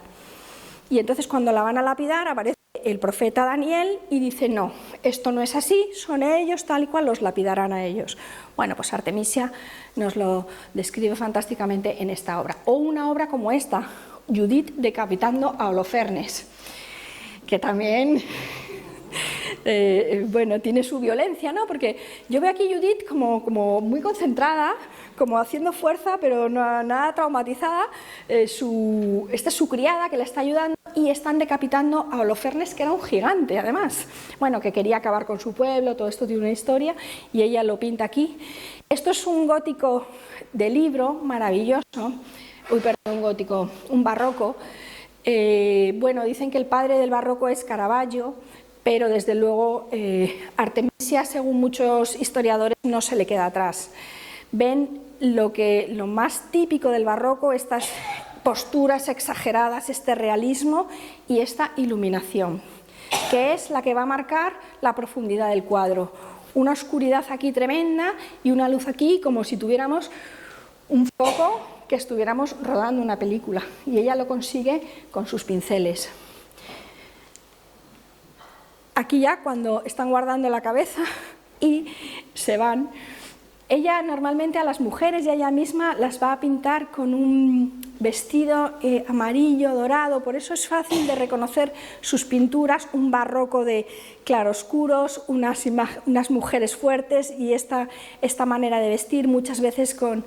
Y entonces cuando la van a lapidar aparece el profeta Daniel y dice: no, esto no es así, son ellos, tal y cual, los lapidarán a ellos. Bueno, pues Artemisia nos lo describe fantásticamente en esta obra. O una obra como esta, Judith decapitando a Holofernes, que también bueno, tiene su violencia, ¿no? Porque yo veo aquí Judith como muy concentrada, como haciendo fuerza, pero nada traumatizada. Esta es su criada que la está ayudando y están decapitando a Holofernes, que era un gigante, además. Bueno, que quería acabar con su pueblo, todo esto tiene una historia y ella lo pinta aquí. Esto es un gótico de libro maravilloso, un barroco. Bueno, dicen que el padre del barroco es Caravaggio, pero desde luego Artemisia, según muchos historiadores, no se le queda atrás. Ven lo más típico del barroco, estas posturas exageradas, este realismo y esta iluminación, que es la que va a marcar la profundidad del cuadro. Una oscuridad aquí tremenda y una luz aquí, como si tuviéramos un foco que estuviéramos rodando una película, y ella lo consigue con sus pinceles. Aquí ya cuando están guardando la cabeza y se van, ella normalmente a las mujeres y a ella misma las va a pintar con un vestido amarillo, dorado, por eso es fácil de reconocer sus pinturas, un barroco de claroscuros, unas mujeres fuertes y esta manera de vestir, muchas veces con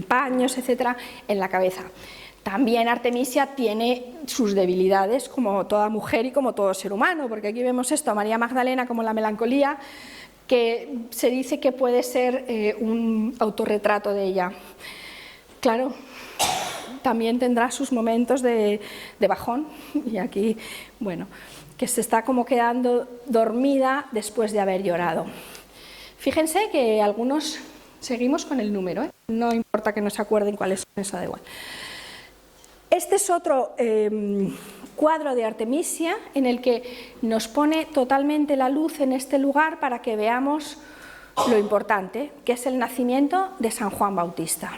paños, etcétera, en la cabeza. También Artemisia tiene sus debilidades, como toda mujer y como todo ser humano, porque aquí vemos esto a María Magdalena como la melancolía, que se dice que puede ser un autorretrato de ella. Claro, también tendrá sus momentos de bajón, y aquí, bueno, que se está como quedando dormida después de haber llorado. Fíjense que algunos seguimos con el número, ¿eh? No importa que no se acuerden cuáles son, eso da igual. Este es otro cuadro de Artemisia en el que nos pone totalmente la luz en este lugar para que veamos lo importante, que es el nacimiento de San Juan Bautista.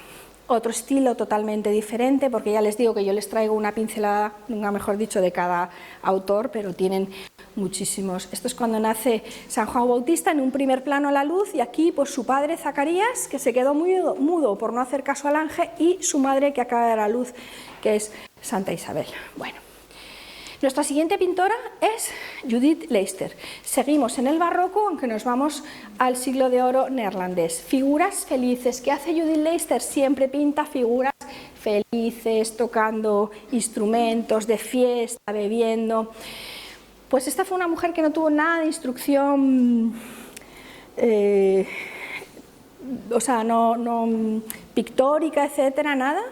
Otro estilo totalmente diferente, porque ya les digo que yo les traigo una pincelada, nunca mejor dicho, de cada autor, pero tienen muchísimos. Esto es cuando nace San Juan Bautista, en un primer plano la luz, y aquí pues su padre Zacarías, que se quedó mudo por no hacer caso al ángel, y su madre que acaba de dar a luz, que es Santa Isabel. Bueno, nuestra siguiente pintora es Judith Leyster. Seguimos en el barroco, aunque nos vamos al siglo de oro neerlandés. Figuras felices. ¿Qué hace Judith Leyster? Siempre pinta figuras felices, tocando instrumentos, de fiesta, bebiendo. Pues esta fue una mujer que no tuvo nada de instrucción, o sea, no pictórica, etcétera, nada.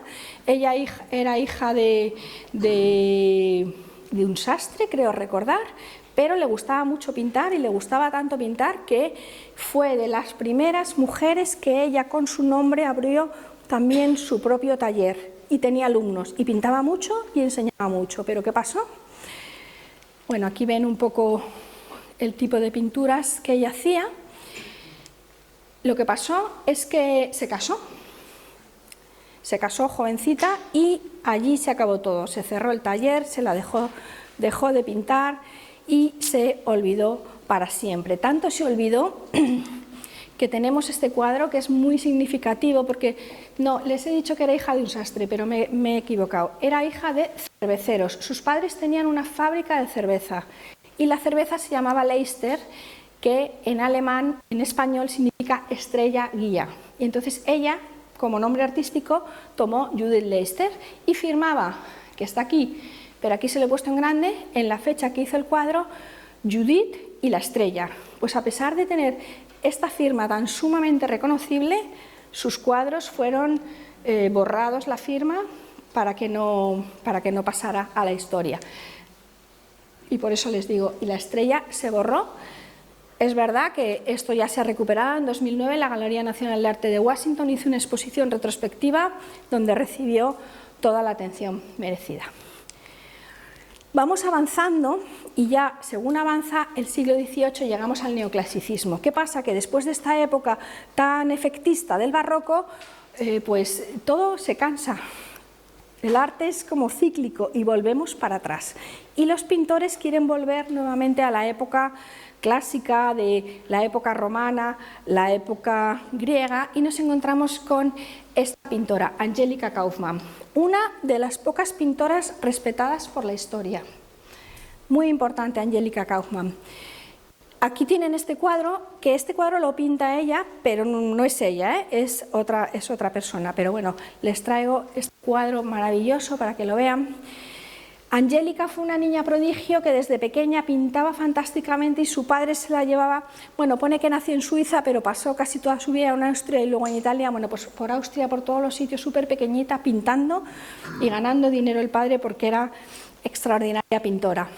Ella era hija de un sastre, creo recordar, pero le gustaba mucho pintar, y le gustaba tanto pintar que fue de las primeras mujeres que ella con su nombre abrió también su propio taller, y tenía alumnos, y pintaba mucho y enseñaba mucho. ¿Pero qué pasó? Bueno, aquí ven un poco el tipo de pinturas que ella hacía. Lo que pasó es que se casó jovencita, y allí se acabó todo. Se cerró el taller, se la dejó de pintar y se olvidó para siempre. Tanto se olvidó que tenemos este cuadro que es muy significativo, porque no, les he dicho que era hija de un sastre, pero me he equivocado. Era hija de cerveceros. Sus padres tenían una fábrica de cerveza y la cerveza se llamaba Leyster, que en alemán, en español, significa estrella guía. Y entonces ella, como nombre artístico, tomó Judith Leyster y firmaba, que está aquí, pero aquí se lo he puesto en grande, en la fecha que hizo el cuadro, Judith y la estrella. Pues a pesar de tener esta firma tan sumamente reconocible, sus cuadros fueron borrados, la firma, para que no pasara a la historia. Y por eso les digo, y la estrella se borró. Es verdad que esto ya se ha recuperado. En 2009 la Galería Nacional de Arte de Washington hizo una exposición retrospectiva donde recibió toda la atención merecida. Vamos avanzando y ya según avanza el siglo XVIII llegamos al neoclasicismo. ¿Qué pasa? Que después de esta época tan efectista del barroco, pues todo se cansa. El arte es como cíclico y volvemos para atrás. Y los pintores quieren volver nuevamente a la época clásica, de la época romana, la época griega, y nos encontramos con esta pintora, Angelica Kauffmann, una de las pocas pintoras respetadas por la historia. Muy importante, Angelica Kauffmann. Aquí tienen este cuadro, que este cuadro lo pinta ella, pero no es ella, es otra persona. Pero bueno, les traigo este cuadro maravilloso para que lo vean. Angélica fue una niña prodigio que desde pequeña pintaba fantásticamente, y su padre se la llevaba, bueno, pone que nació en Suiza, pero pasó casi toda su vida en Austria y luego en Italia, bueno, pues por Austria, por todos los sitios, súper pequeñita, pintando y ganando dinero el padre porque era extraordinaria pintora.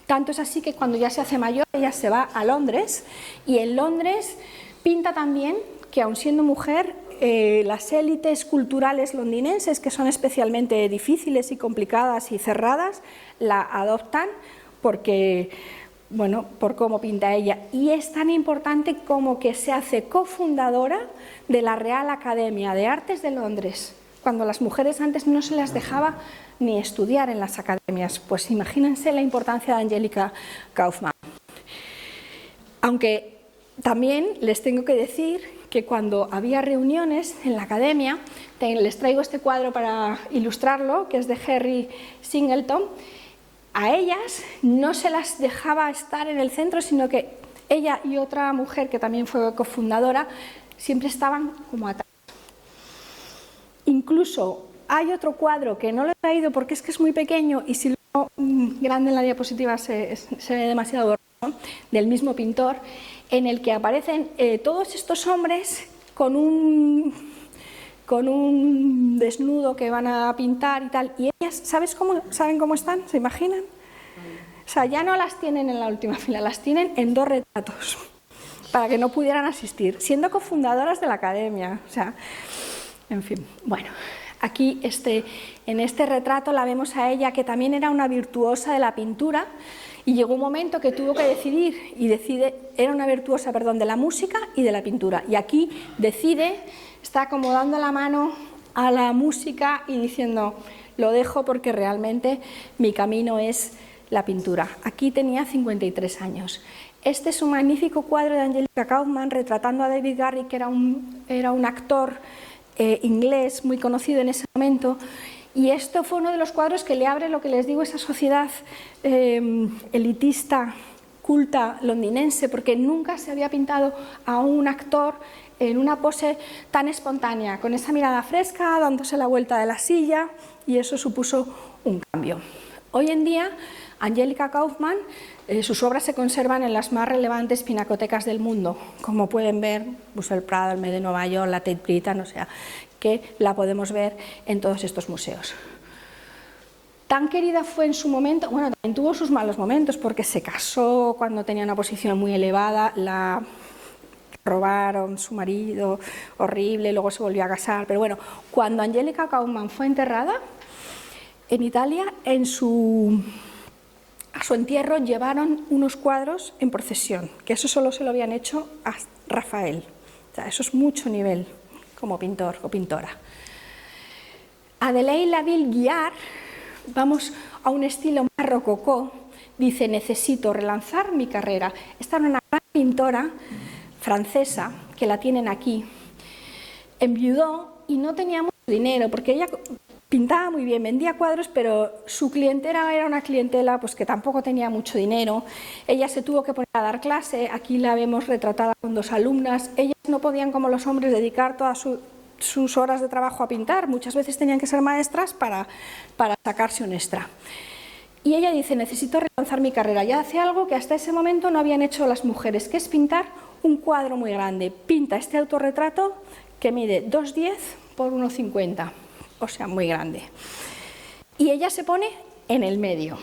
Tanto es así que cuando ya se hace mayor, ella se va a Londres, y en Londres pinta también, que aun siendo mujer, las élites culturales londinenses, que son especialmente difíciles y complicadas y cerradas, la adoptan porque, bueno, por cómo pinta ella. Y es tan importante como que se hace cofundadora de la Real Academia de Artes de Londres, cuando las mujeres antes no se las dejaba ni estudiar en las academias. Pues imagínense la importancia de Angelica Kauffmann. Aunque también les tengo que decir que cuando había reuniones en la academia, les traigo este cuadro para ilustrarlo, que es de Henry Singleton, a ellas no se las dejaba estar en el centro, sino que ella y otra mujer que también fue cofundadora siempre estaban como atrás. Incluso hay otro cuadro que no lo he traído porque es que es muy pequeño, y si lo grande en la diapositiva se ve demasiado borroso, del mismo pintor, en el que aparecen todos estos hombres con un desnudo que van a pintar y tal, y ellas, ¿saben cómo están? ¿Se imaginan? O sea, ya no las tienen en la última fila, las tienen en dos retratos. para que no pudieran asistir, siendo cofundadoras de la academia. O sea, en fin, bueno, aquí en este retrato la vemos a ella, que también era una virtuosa de la pintura, y llegó un momento que tuvo que decidir, era una virtuosa, perdón, de la música y de la pintura, y aquí está como dando la mano a la música y diciendo, lo dejo porque realmente mi camino es la pintura. Aquí tenía 53 años. Este es un magnífico cuadro de Angelica Kauffman retratando a David Garrick, que era un actor inglés muy conocido en ese momento, y esto fue uno de los cuadros que le abre, lo que les digo, esa sociedad elitista, culta, londinense, porque nunca se había pintado a un actor en una pose tan espontánea, con esa mirada fresca, dándose la vuelta de la silla, y eso supuso un cambio. Hoy en día, Angelica Kauffman, sus obras se conservan en las más relevantes pinacotecas del mundo, como pueden ver, Museo del Prado, el Met de Nueva York, la Tate Britain, o sea, que la podemos ver en todos estos museos. Tan querida fue en su momento, bueno, también tuvo sus malos momentos, porque se casó cuando tenía una posición muy elevada, la robaron, su marido, horrible, luego se volvió a casar, pero bueno, cuando Angelica Kauffman fue enterrada, en Italia, a su entierro llevaron unos cuadros en procesión, que eso solo se lo habían hecho a Rafael. O sea, eso es mucho nivel como pintor o pintora. Adélaïde Laville-Guiard, vamos a un estilo más rococó, dice, necesito relanzar mi carrera. Esta era una gran pintora francesa, que la tienen aquí. Enviudó y no tenía mucho dinero, porque ella pintaba muy bien, vendía cuadros, pero su clientela era una clientela pues, que tampoco tenía mucho dinero. Ella se tuvo que poner a dar clase, aquí la vemos retratada con 2 alumnas. Ellas no podían, como los hombres, dedicar todas sus horas de trabajo a pintar, muchas veces tenían que ser maestras para sacarse un extra. Y ella dice, necesito relanzar mi carrera, ya hace algo que hasta ese momento no habían hecho las mujeres, que es pintar un cuadro muy grande. Pinta este autorretrato que mide 2,10 por 1,50. O sea, muy grande. Y ella se pone en el medio,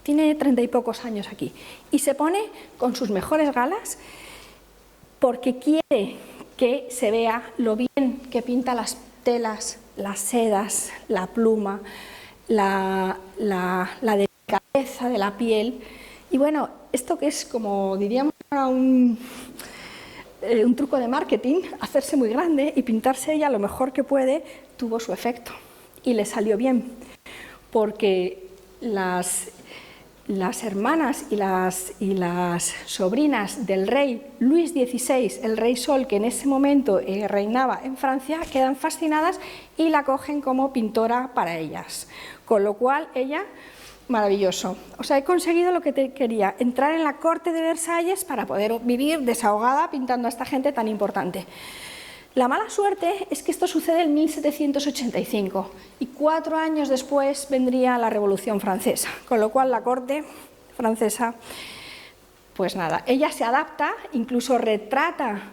tiene 30 y pocos años aquí, y se pone con sus mejores galas porque quiere que se vea lo bien que pinta las telas, las sedas, la pluma, la delicadeza de la piel. Y bueno, esto que es como, diríamos, un truco de marketing, hacerse muy grande y pintarse ella lo mejor que puede, tuvo su efecto y le salió bien, porque las hermanas y las sobrinas del rey Luis XVI, el rey Sol, que en ese momento reinaba en Francia, quedan fascinadas y la cogen como pintora para ellas, con lo cual ella, maravilloso. O sea, he conseguido lo que quería, entrar en la corte de Versalles para poder vivir desahogada pintando a esta gente tan importante. La mala suerte es que esto sucede en 1785 y 4 años después vendría la Revolución Francesa, con lo cual la corte francesa, pues nada, ella se adapta, incluso retrata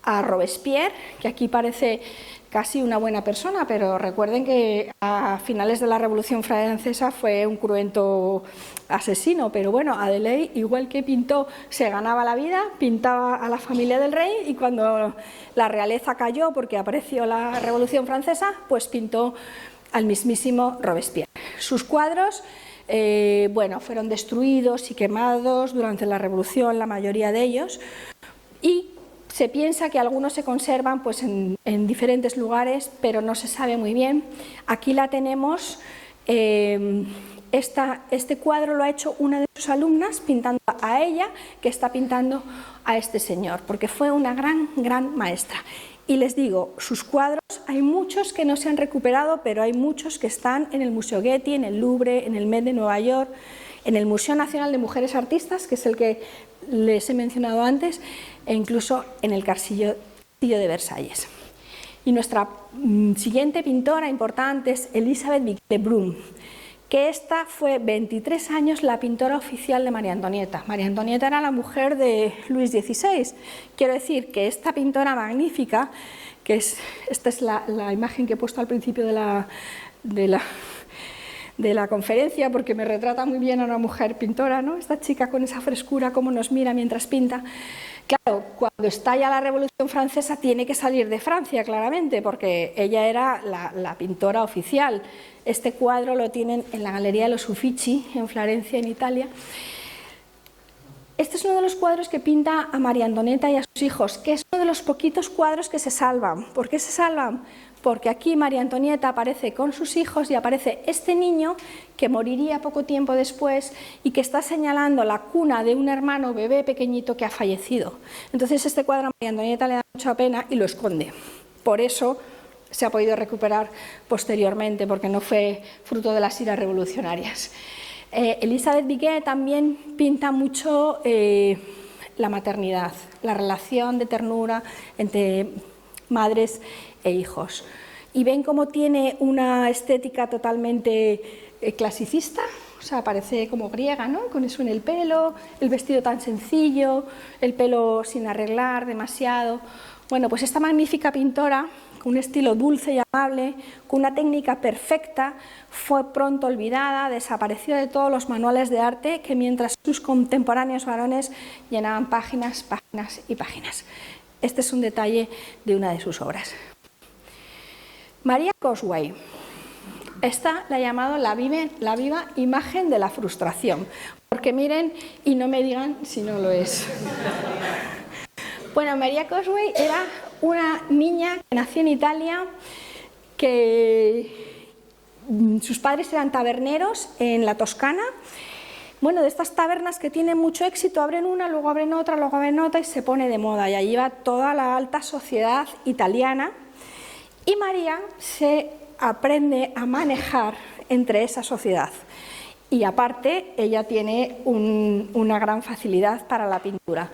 a Robespierre, que aquí parece casi una buena persona, pero recuerden que a finales de la Revolución Francesa fue un cruento asesino, pero bueno, Adélaïde, igual que pintó, se ganaba la vida, pintaba a la familia del rey, y cuando la realeza cayó porque apareció la Revolución Francesa, pues pintó al mismísimo Robespierre. Sus cuadros, bueno, fueron destruidos y quemados durante la Revolución, la mayoría de ellos, y se piensa que algunos se conservan pues, en diferentes lugares, pero no se sabe muy bien. Aquí la tenemos, este cuadro lo ha hecho una de sus alumnas, pintando a ella, que está pintando a este señor, porque fue una gran maestra. Y les digo, sus cuadros, hay muchos que no se han recuperado, pero hay muchos que están en el Museo Getty, en el Louvre, en el Met de Nueva York, en el Museo Nacional de Mujeres Artistas, que es el que les he mencionado antes, e incluso en el Castillo de Versalles. Y nuestra siguiente pintora importante es Elisabeth Vicquet-Lebrun, que esta fue 23 años la pintora oficial de María Antonieta. María Antonieta era la mujer de Luis XVI. Quiero decir que esta pintora magnífica, que esta es la imagen que he puesto al principio de la conferencia, porque me retrata muy bien a una mujer pintora, ¿no? Esta chica con esa frescura, cómo nos mira mientras pinta, Claro, cuando estalla la Revolución Francesa tiene que salir de Francia, claramente, porque ella era la pintora oficial. Este cuadro lo tienen en la Galería de los Uffizi, en Florencia, en Italia. Este es uno de los cuadros que pinta a María Antonieta y a sus hijos, que es uno de los poquitos cuadros que se salvan. ¿Por qué se salvan? Porque aquí María Antonieta aparece con sus hijos y aparece este niño que moriría poco tiempo después y que está señalando la cuna de un hermano bebé pequeñito que ha fallecido. Entonces este cuadro a María Antonieta le da mucha pena y lo esconde. Por eso se ha podido recuperar posteriormente, porque no fue fruto de las iras revolucionarias. Elisabeth Viguet también pinta mucho la maternidad, la relación de ternura entre madres e hijos. Y ven cómo tiene una estética totalmente clasicista, o sea, parece como griega, ¿no? Con eso en el pelo, el vestido tan sencillo, el pelo sin arreglar demasiado. Bueno, pues esta magnífica pintora, con un estilo dulce y amable, con una técnica perfecta, fue pronto olvidada, desapareció de todos los manuales de arte, que mientras sus contemporáneos varones llenaban páginas, páginas y páginas. Este es un detalle de una de sus obras. María Cosway. Esta la ha llamado la viva imagen de la frustración, porque miren y no me digan si no lo es. Bueno, María Cosway era una niña que nació en Italia, que sus padres eran taberneros en la Toscana. Bueno, de estas tabernas que tienen mucho éxito, abren una, luego abren otra, luego abren otra y se pone de moda. Y allí va toda la alta sociedad italiana. Y María se aprende a manejar entre esa sociedad. Y aparte, ella tiene una gran facilidad para la pintura.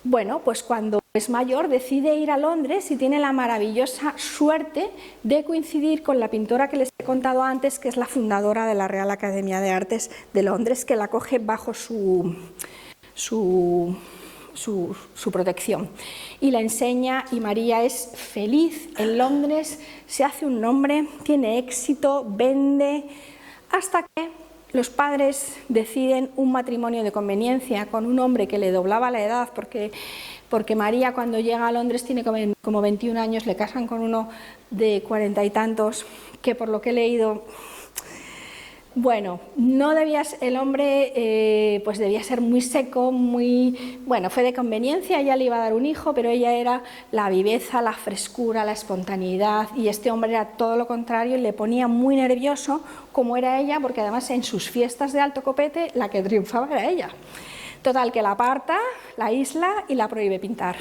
Bueno, pues cuando es mayor decide ir a Londres y tiene la maravillosa suerte de coincidir con la pintora que les he contado antes, que es la fundadora de la Real Academia de Artes de Londres, que la coge bajo su protección y la enseña, y María es feliz en Londres, se hace un nombre, tiene éxito, vende, hasta que los padres deciden un matrimonio de conveniencia con un hombre que le doblaba la edad, porque María, cuando llega a Londres, tiene como 21 años, le casan con uno de 40 y tantos, que por lo que he leído, bueno, no debías, el hombre pues debía ser muy seco, bueno, fue de conveniencia, ella le iba a dar un hijo, pero ella era la viveza, la frescura, la espontaneidad, y este hombre era todo lo contrario y le ponía muy nervioso, como era ella, porque además en sus fiestas de alto copete la que triunfaba era ella. Total, que la aparta, la aísla y la prohíbe pintar.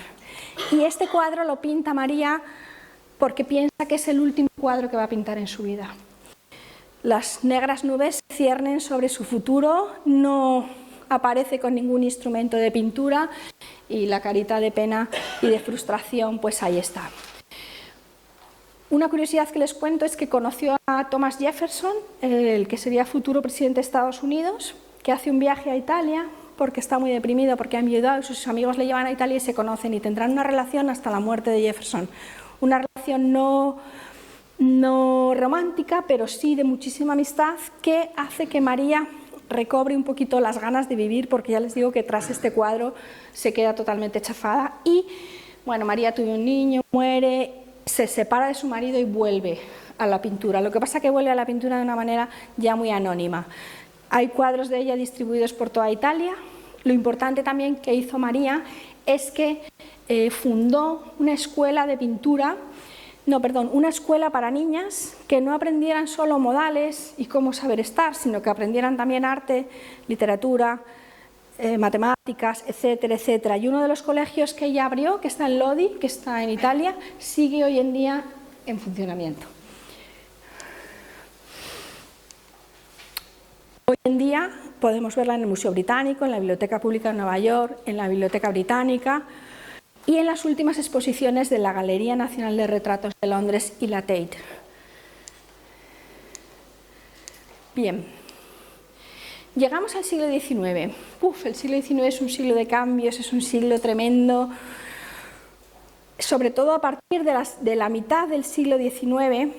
Y este cuadro lo pinta María porque piensa que es el último cuadro que va a pintar en su vida. Las negras nubes se ciernen sobre su futuro, no aparece con ningún instrumento de pintura y la carita de pena y de frustración, pues ahí está. Una curiosidad que les cuento es que conoció a Thomas Jefferson, el que sería futuro presidente de Estados Unidos, que hace un viaje a Italia porque está muy deprimido, porque ha enviudado y sus amigos le llevan a Italia y se conocen y tendrán una relación hasta la muerte de Jefferson. Una relación no romántica, pero sí de muchísima amistad, que hace que María recobre un poquito las ganas de vivir, porque ya les digo que tras este cuadro se queda totalmente chafada. Y bueno, María tuvo un niño, muere, se separa de su marido y vuelve a la pintura. Lo que pasa es que vuelve a la pintura de una manera ya muy anónima. Hay cuadros de ella distribuidos por toda Italia. Lo importante también que hizo María es que fundó una escuela de pintura, una escuela para niñas que no aprendieran solo modales y cómo saber estar, sino que aprendieran también arte, literatura, matemáticas, etcétera, etcétera. Y uno de los colegios que ella abrió, que está en Lodi, que está en Italia, sigue hoy en día en funcionamiento. Hoy en día podemos verla en el Museo Británico, en la Biblioteca Pública de Nueva York, en la Biblioteca Británica y en las últimas exposiciones de la Galería Nacional de Retratos de Londres y la Tate. Bien, llegamos al siglo XIX. El siglo XIX es un siglo de cambios, es un siglo tremendo. Sobre todo a partir de la mitad del siglo XIX,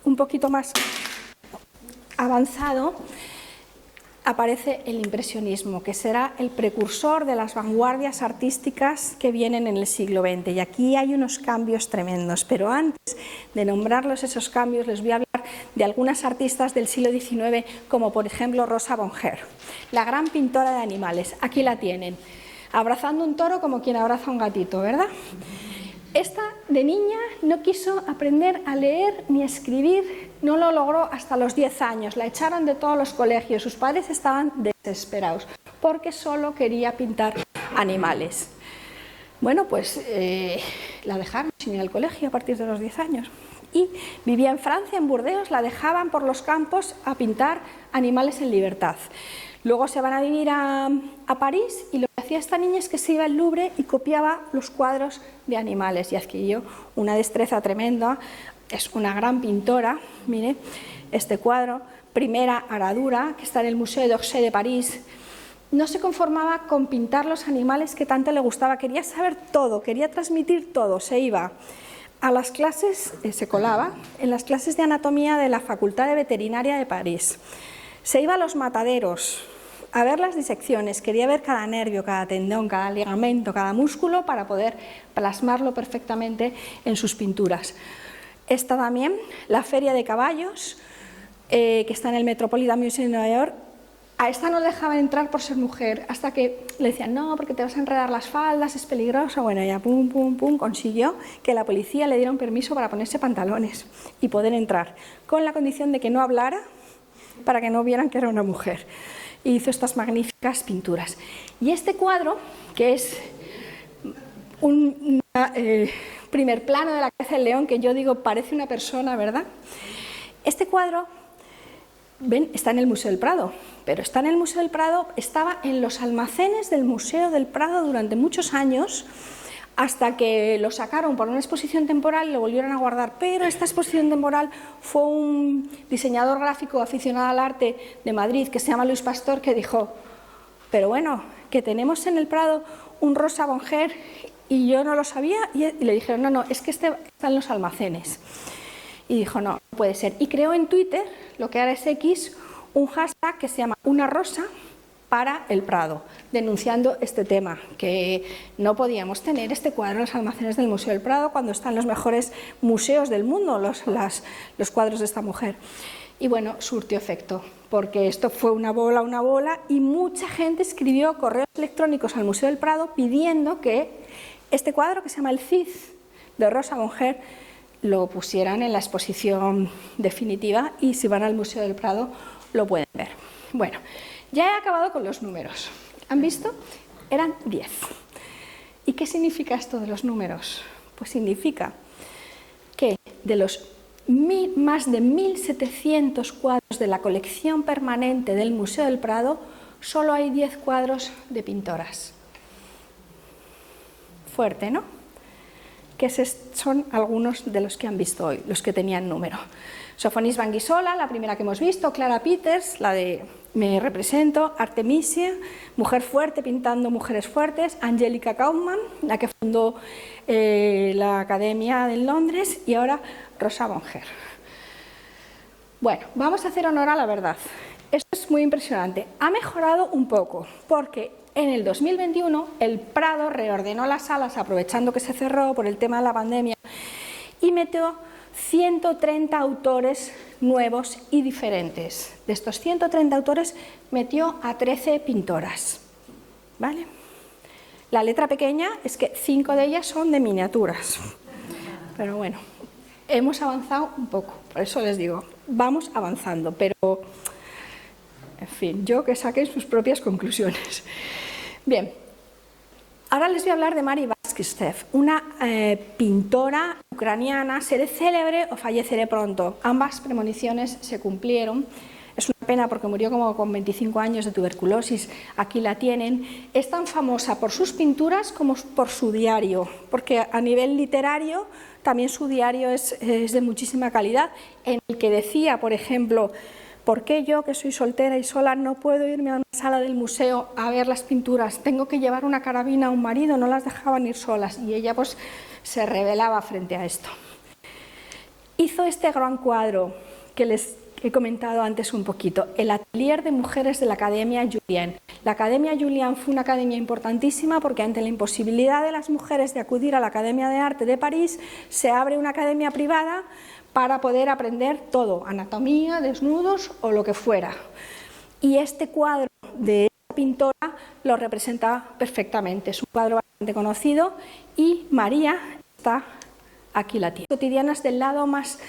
un poquito más avanzado, aparece el impresionismo, que será el precursor de las vanguardias artísticas que vienen en el siglo XX. Y aquí hay unos cambios tremendos, pero antes de nombrarlos esos cambios les voy a hablar de algunas artistas del siglo XIX, como por ejemplo Rosa Bonheur, la gran pintora de animales. Aquí la tienen, abrazando un toro como quien abraza un gatito, ¿verdad? Esta, de niña, no quiso aprender a leer ni a escribir, no lo logró hasta los 10 años, la echaron de todos los colegios, sus padres estaban desesperados, porque solo quería pintar animales. Bueno, pues la dejaron sin ir al colegio a partir de los 10 años. Y vivía en Francia, en Burdeos, la dejaban por los campos a pintar animales en libertad. Luego se van a vivir a París y lo que hacía esta niña es que se iba al Louvre y copiaba los cuadros de animales y adquirió una destreza tremenda. Es una gran pintora, mire, este cuadro, Primera Aradura, que está en el Museo d'Orsay de París. No se conformaba con pintar los animales que tanto le gustaba, quería saber todo, quería transmitir todo. Se iba a las clases, se colaba en las clases de anatomía de la Facultad de Veterinaria de París. Se iba a los mataderos a ver las disecciones, quería ver cada nervio, cada tendón, cada ligamento, cada músculo para poder plasmarlo perfectamente en sus pinturas. Está también la Feria de Caballos, que está en el Metropolitan Museum de Nueva York. A esta no le dejaban entrar por ser mujer, hasta que le decían, no, porque te vas a enredar las faldas, es peligroso. Bueno, ya pum, pum, pum, consiguió que la policía le diera un permiso para ponerse pantalones y poder entrar, con la condición de que no hablara, para que no vieran que era una mujer. Y hizo estas magníficas pinturas. Y este cuadro, que es un primer plano de la cabeza del león, que yo digo parece una persona, ¿verdad? Este cuadro, ven, está en el Museo del Prado, pero está en el Museo del Prado, estaba en los almacenes del Museo del Prado durante muchos años, hasta que lo sacaron por una exposición temporal y lo volvieron a guardar. Pero esta exposición temporal fue un diseñador gráfico aficionado al arte de Madrid, que se llama Luis Pastor, que dijo, pero bueno, que tenemos en el Prado un Rosa Bonheur y yo no lo sabía, y le dijeron, no, es que este está en los almacenes. Y dijo, no puede ser. Y creó en Twitter, lo que ahora es X, un hashtag que se llama Una Rosa para el Prado, denunciando este tema, que no podíamos tener este cuadro en los almacenes del Museo del Prado cuando están los mejores museos del mundo, los cuadros de esta mujer. Y bueno, surtió efecto, porque esto fue una bola, y mucha gente escribió correos electrónicos al Museo del Prado pidiendo que este cuadro, que se llama El Cid, de Rosa Bonheur, lo pusieran en la exposición definitiva, y si van al Museo del Prado lo pueden ver. Bueno, ya he acabado con los números. ¿Han visto? Eran 10. ¿Y qué significa esto de los números? Pues significa que de los más de 1.700 cuadros de la colección permanente del Museo del Prado, solo hay 10 cuadros de pintoras. Fuerte, ¿no? Que son algunos de los que han visto hoy, los que tenían número. Sofonis Banguisola, la primera que hemos visto, Clara Peters, la de Me represento, Artemisia, mujer fuerte pintando mujeres fuertes, Angelica Kauffman, la que fundó la Academia de Londres, y ahora Rosa Bonheur. Bueno, vamos a hacer honor a la verdad. Esto es muy impresionante. Ha mejorado un poco, porque en el 2021 el Prado reordenó las salas, aprovechando que se cerró por el tema de la pandemia, y metió 130 autores nuevos y diferentes. De estos 130 autores metió a 13 pintoras, ¿vale? La letra pequeña es que 5 de ellas son de miniaturas, pero bueno, hemos avanzado un poco, por eso les digo, vamos avanzando, pero en fin, yo que saquen sus propias conclusiones. Bien, ahora les voy a hablar de Mary Basquistev, una pintora ucraniana. Seré célebre o falleceré pronto. Ambas premoniciones se cumplieron. Es una pena porque murió como con 25 años de tuberculosis. Aquí la tienen. Es tan famosa por sus pinturas como por su diario, porque a nivel literario también su diario es de muchísima calidad, en el que decía, por ejemplo, ¿por qué yo, que soy soltera y sola, no puedo irme a una sala del museo a ver las pinturas? Tengo que llevar una carabina a un marido, no las dejaban ir solas, y ella pues se rebelaba frente a esto. Hizo este gran cuadro, que que he comentado antes un poquito, el atelier de mujeres de la Academia Julian. La Academia Julian fue una academia importantísima porque ante la imposibilidad de las mujeres de acudir a la Academia de Arte de París, se abre una academia privada para poder aprender todo, anatomía, desnudos o lo que fuera. Y este cuadro de esta pintora lo representa perfectamente, es un cuadro bastante conocido y María está aquí la tiene. Cotidianas del lado más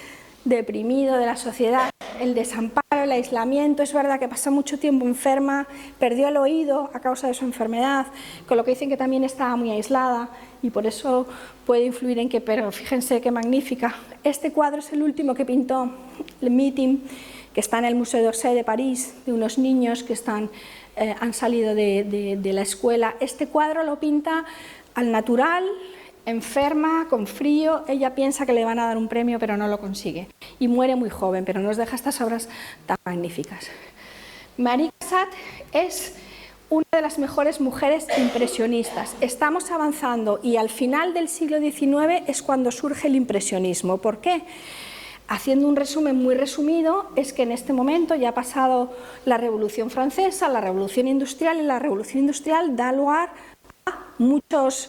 deprimido de la sociedad, el desamparo, el aislamiento. Es verdad que pasó mucho tiempo enferma, perdió el oído a causa de su enfermedad, con lo que dicen que también estaba muy aislada y por eso puede influir en que, pero fíjense qué magnífica. Este cuadro es el último que pintó, el Meeting, que está en el Museo d'Orsay de París, de unos niños que han salido de la escuela. Este cuadro lo pinta al natural, enferma, con frío. Ella piensa que le van a dar un premio, pero no lo consigue. Y muere muy joven, pero nos deja estas obras tan magníficas. Marie Cassatt es una de las mejores mujeres impresionistas. Estamos avanzando y al final del siglo XIX es cuando surge el impresionismo. ¿Por qué? Haciendo un resumen muy resumido, es que en este momento ya ha pasado la Revolución Francesa, la Revolución Industrial, y la Revolución Industrial da lugar a muchos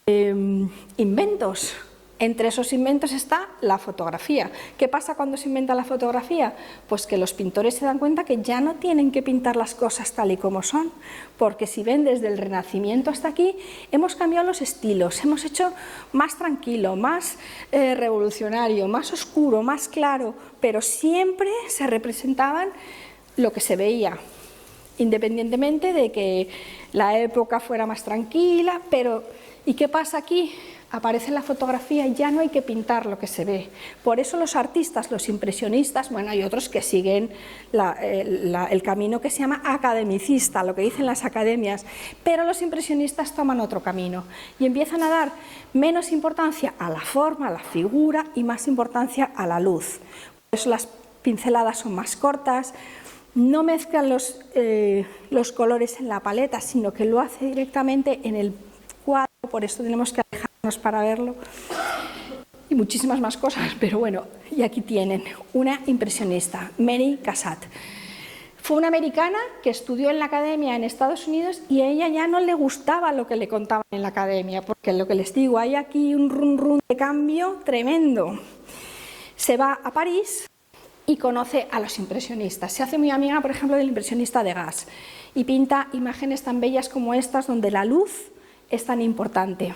inventos. Entre esos inventos está la fotografía. ¿Qué pasa cuando se inventa la fotografía? Pues que los pintores se dan cuenta que ya no tienen que pintar las cosas tal y como son, porque si ven desde el Renacimiento hasta aquí, hemos cambiado los estilos, hemos hecho más tranquilo, más revolucionario, más oscuro, más claro, pero siempre se representaban lo que se veía, independientemente de que la época fuera más tranquila. Pero ¿y qué pasa aquí? Aparece la fotografía y ya no hay que pintar lo que se ve. Por eso los artistas, los impresionistas, bueno, hay otros que siguen el camino que se llama academicista, lo que dicen las academias, pero los impresionistas toman otro camino y empiezan a dar menos importancia a la forma, a la figura y más importancia a la luz. Por eso las pinceladas son más cortas, no mezclan los colores en la paleta, sino que lo hace directamente en el cuadro, por eso tenemos que alejarnos para verlo, y muchísimas más cosas, pero bueno, y aquí tienen una impresionista, Marie Cassatt. Fue una americana que estudió en la academia en Estados Unidos y a ella ya no le gustaba lo que le contaban en la academia, porque lo que les digo, hay aquí un rum de cambio tremendo. Se va a París y conoce a los impresionistas. Se hace muy amiga, por ejemplo, del impresionista Degas y pinta imágenes tan bellas como estas, donde la luz es tan importante.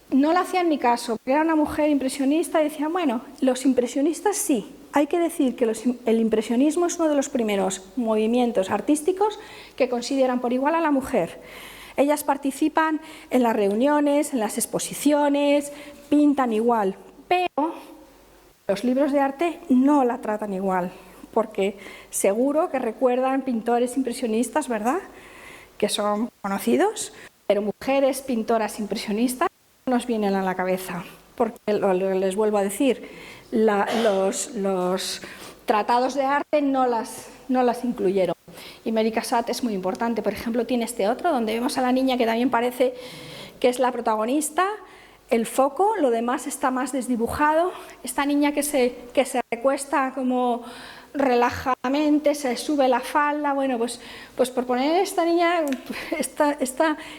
No le hacían ni caso, porque era una mujer impresionista y decían, bueno, los impresionistas sí. Hay que decir que el impresionismo es uno de los primeros movimientos artísticos que consideran por igual a la mujer. Ellas participan en las reuniones, en las exposiciones, pintan igual, pero los libros de arte no la tratan igual, porque seguro que recuerdan pintores impresionistas, ¿verdad?, que son conocidos, pero mujeres pintoras impresionistas no nos vienen a la cabeza, porque les vuelvo a decir, los tratados de arte no las incluyeron. Y Marie Cassatt es muy importante. Por ejemplo, tiene este otro, donde vemos a la niña que también parece que es la protagonista, el foco, lo demás está más desdibujado. Esta niña que se recuesta como relajadamente, se sube la falda. Bueno, pues por poner esta niña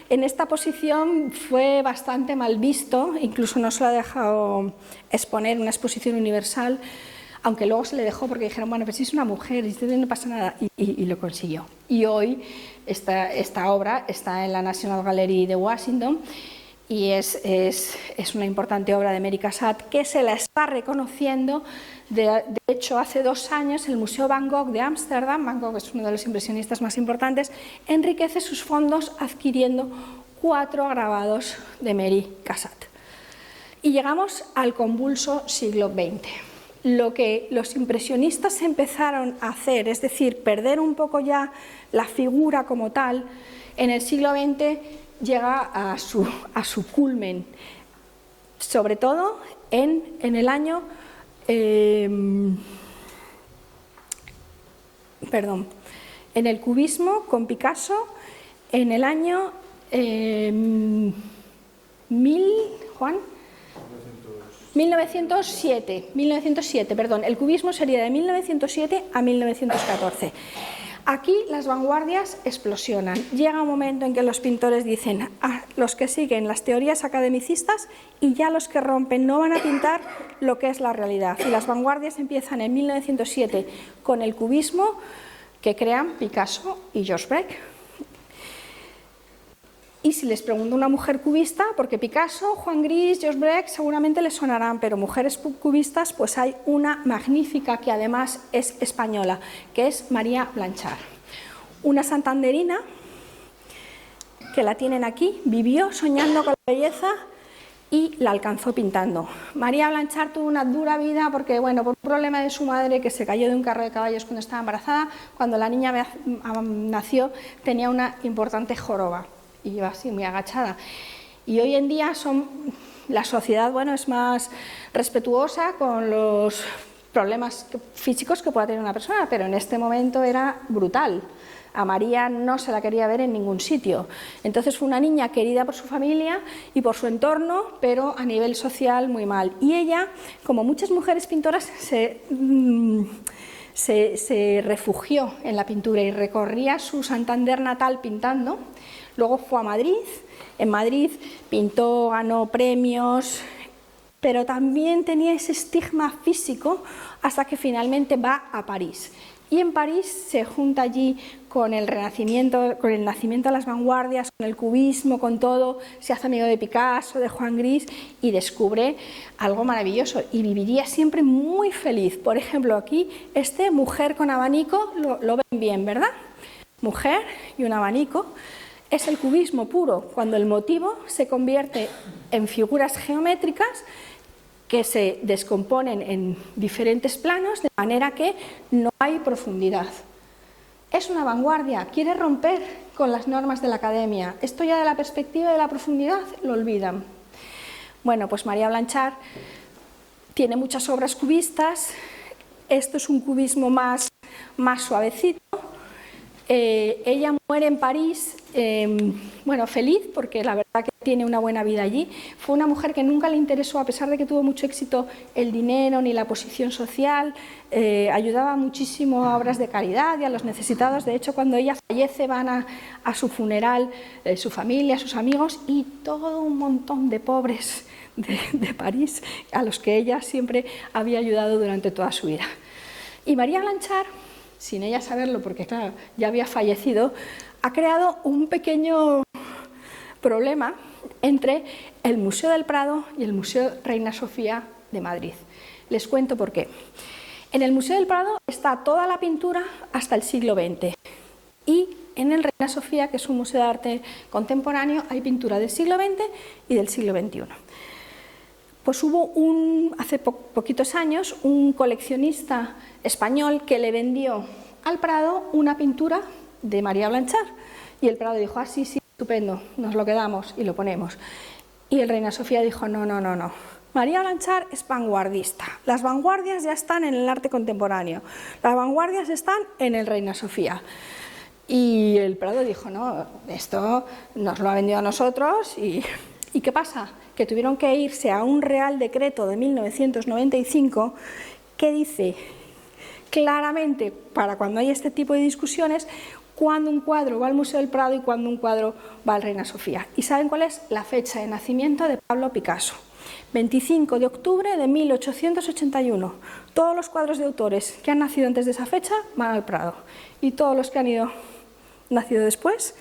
en esta posición fue bastante mal visto, incluso no se lo ha dejado exponer en una exposición universal, aunque luego se le dejó porque dijeron, bueno, pues si es una mujer y no pasa nada, y lo consiguió. Y hoy esta obra está en la National Gallery de Washington y es una importante obra de Marie Cassatt que se la está reconociendo. De hecho, hace 2 años el Museo Van Gogh de Ámsterdam, Van Gogh es uno de los impresionistas más importantes, enriquece sus fondos adquiriendo 4 grabados de Marie Cassatt. Y llegamos al convulso siglo XX. Lo que los impresionistas empezaron a hacer, es decir, perder un poco ya la figura como tal, en el siglo XX llega a su culmen, sobre todo en el año en el cubismo con Picasso en el año 1900 1907, perdón, el cubismo sería de 1907 a 1914. Aquí las vanguardias explosionan. Llega un momento en que los pintores dicen a los que siguen las teorías academicistas y ya los que rompen no van a pintar lo que es la realidad. Y las vanguardias empiezan en 1907 con el cubismo que crean Picasso y George Braque. Y si les pregunto a una mujer cubista, porque Picasso, Juan Gris, George Braque seguramente les sonarán, pero mujeres cubistas, pues hay una magnífica que además es española, que es María Blanchard. Una santanderina que la tienen aquí, vivió soñando con la belleza y la alcanzó pintando. María Blanchard tuvo una dura vida porque, bueno, por un problema de su madre que se cayó de un carro de caballos cuando estaba embarazada, cuando la niña nació tenía una importante joroba. Y iba así muy agachada. Y hoy en día la sociedad, bueno, es más respetuosa con los problemas físicos que pueda tener una persona, pero en este momento era brutal. A María no se la quería ver en ningún sitio. Entonces fue una niña querida por su familia y por su entorno, pero a nivel social muy mal. Y ella, como muchas mujeres pintoras, se refugió en la pintura y recorría su Santander natal pintando. Luego fue a Madrid, en Madrid pintó, ganó premios, pero también tenía ese estigma físico hasta que finalmente va a París. Y en París se junta allí con el Renacimiento, con el nacimiento de las vanguardias, con el cubismo, con todo, se hace amigo de Picasso, de Juan Gris y descubre algo maravilloso y viviría siempre muy feliz. Por ejemplo, aquí mujer con abanico, lo ven bien, ¿verdad? Mujer y un abanico. Es el cubismo puro, cuando el motivo se convierte en figuras geométricas que se descomponen en diferentes planos, de manera que no hay profundidad. Es una vanguardia, quiere romper con las normas de la academia. Esto ya de la perspectiva de la profundidad lo olvidan. Bueno, pues María Blanchard tiene muchas obras cubistas. Esto es un cubismo más suavecito. Ella muere en París, bueno, feliz, porque la verdad que tiene una buena vida allí. Fue una mujer que nunca le interesó, a pesar de que tuvo mucho éxito, el dinero ni la posición social. Ayudaba muchísimo a obras de caridad y a los necesitados. De hecho, cuando ella fallece van a su funeral, su familia, sus amigos y todo un montón de pobres de París a los que ella siempre había ayudado durante toda su vida. Y María Blanchard, sin ella saberlo, porque claro, ya había fallecido, ha creado un pequeño problema entre el Museo del Prado y el Museo Reina Sofía de Madrid. Les cuento por qué. En el Museo del Prado está toda la pintura hasta el siglo XX y en el Reina Sofía, que es un museo de arte contemporáneo, hay pintura del siglo XX y del siglo XXI. Pues hubo hace poquitos años un coleccionista español que le vendió al Prado una pintura de María Blanchard y el Prado dijo, sí, estupendo, nos lo quedamos y lo ponemos. Y el Reina Sofía dijo, no, María Blanchard es vanguardista, las vanguardias ya están en el arte contemporáneo, las vanguardias están en el Reina Sofía. Y el Prado dijo, no, esto nos lo ha vendido a nosotros ¿y qué pasa? Que tuvieron que irse a un Real Decreto de 1995 que dice claramente, para cuando hay este tipo de discusiones, cuándo un cuadro va al Museo del Prado y cuándo un cuadro va al Reina Sofía. ¿Y saben cuál es? La fecha de nacimiento de Pablo Picasso. 25 de octubre de 1881. Todos los cuadros de autores que han nacido antes de esa fecha van al Prado. Y todos los que han nacido después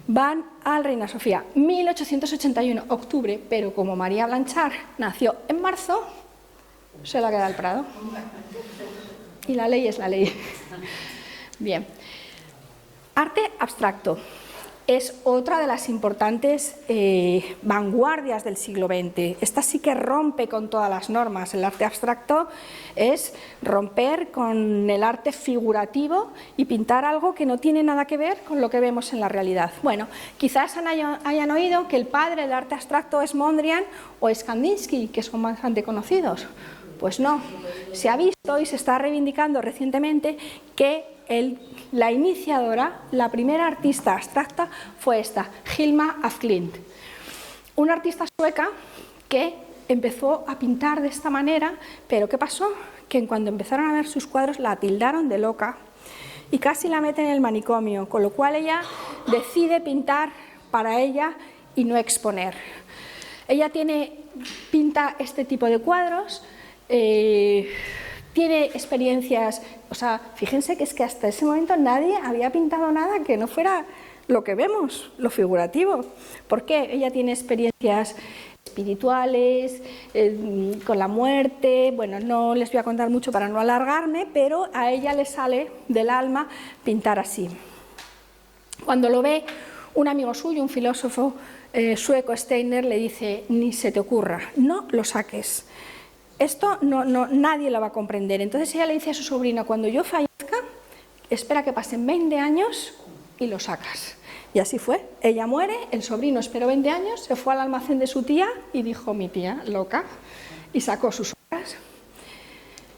van al Reina Sofía. 1881, octubre, pero como María Blanchard nació en marzo, se la queda al Prado. Y la ley es la ley. Bien. Arte abstracto es otra de las importantes vanguardias del siglo XX. Esta sí que rompe con todas las normas. El arte abstracto es romper con el arte figurativo y pintar algo que no tiene nada que ver con lo que vemos en la realidad. Bueno, quizás hayan oído que el padre del arte abstracto es Mondrian o es Kandinsky, que son bastante conocidos. Pues no, se ha visto y se está reivindicando recientemente que la iniciadora, la primera artista abstracta fue esta, Hilma af Klint, una artista sueca que empezó a pintar de esta manera, pero ¿qué pasó? Que cuando empezaron a ver sus cuadros la tildaron de loca y casi la meten en el manicomio, con lo cual ella decide pintar para ella y no exponer. Ella pinta este tipo de cuadros, tiene experiencias, o sea, fíjense que es que hasta ese momento nadie había pintado nada que no fuera lo que vemos, lo figurativo. ¿Por qué? Ella tiene experiencias espirituales, con la muerte, bueno, no les voy a contar mucho para no alargarme, pero a ella le sale del alma pintar así. Cuando lo ve un amigo suyo, un filósofo sueco, Steiner, le dice: ni se te ocurra, no lo saques. Esto nadie lo va a comprender. Entonces ella le dice a su sobrino: cuando yo fallezca, espera que pasen 20 años y lo sacas. Y así fue. Ella muere, el sobrino esperó 20 años, se fue al almacén de su tía y dijo: mi tía, loca, y sacó sus obras.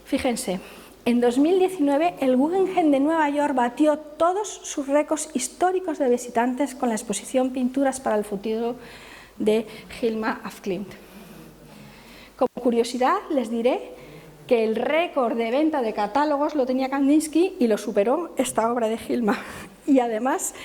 Fíjense, en 2019 el Guggenheim de Nueva York batió todos sus récords históricos de visitantes con la exposición Pinturas para el futuro de Hilma af Klint. Como curiosidad les diré que el récord de venta de catálogos lo tenía Kandinsky y lo superó esta obra de Hilma. Y además,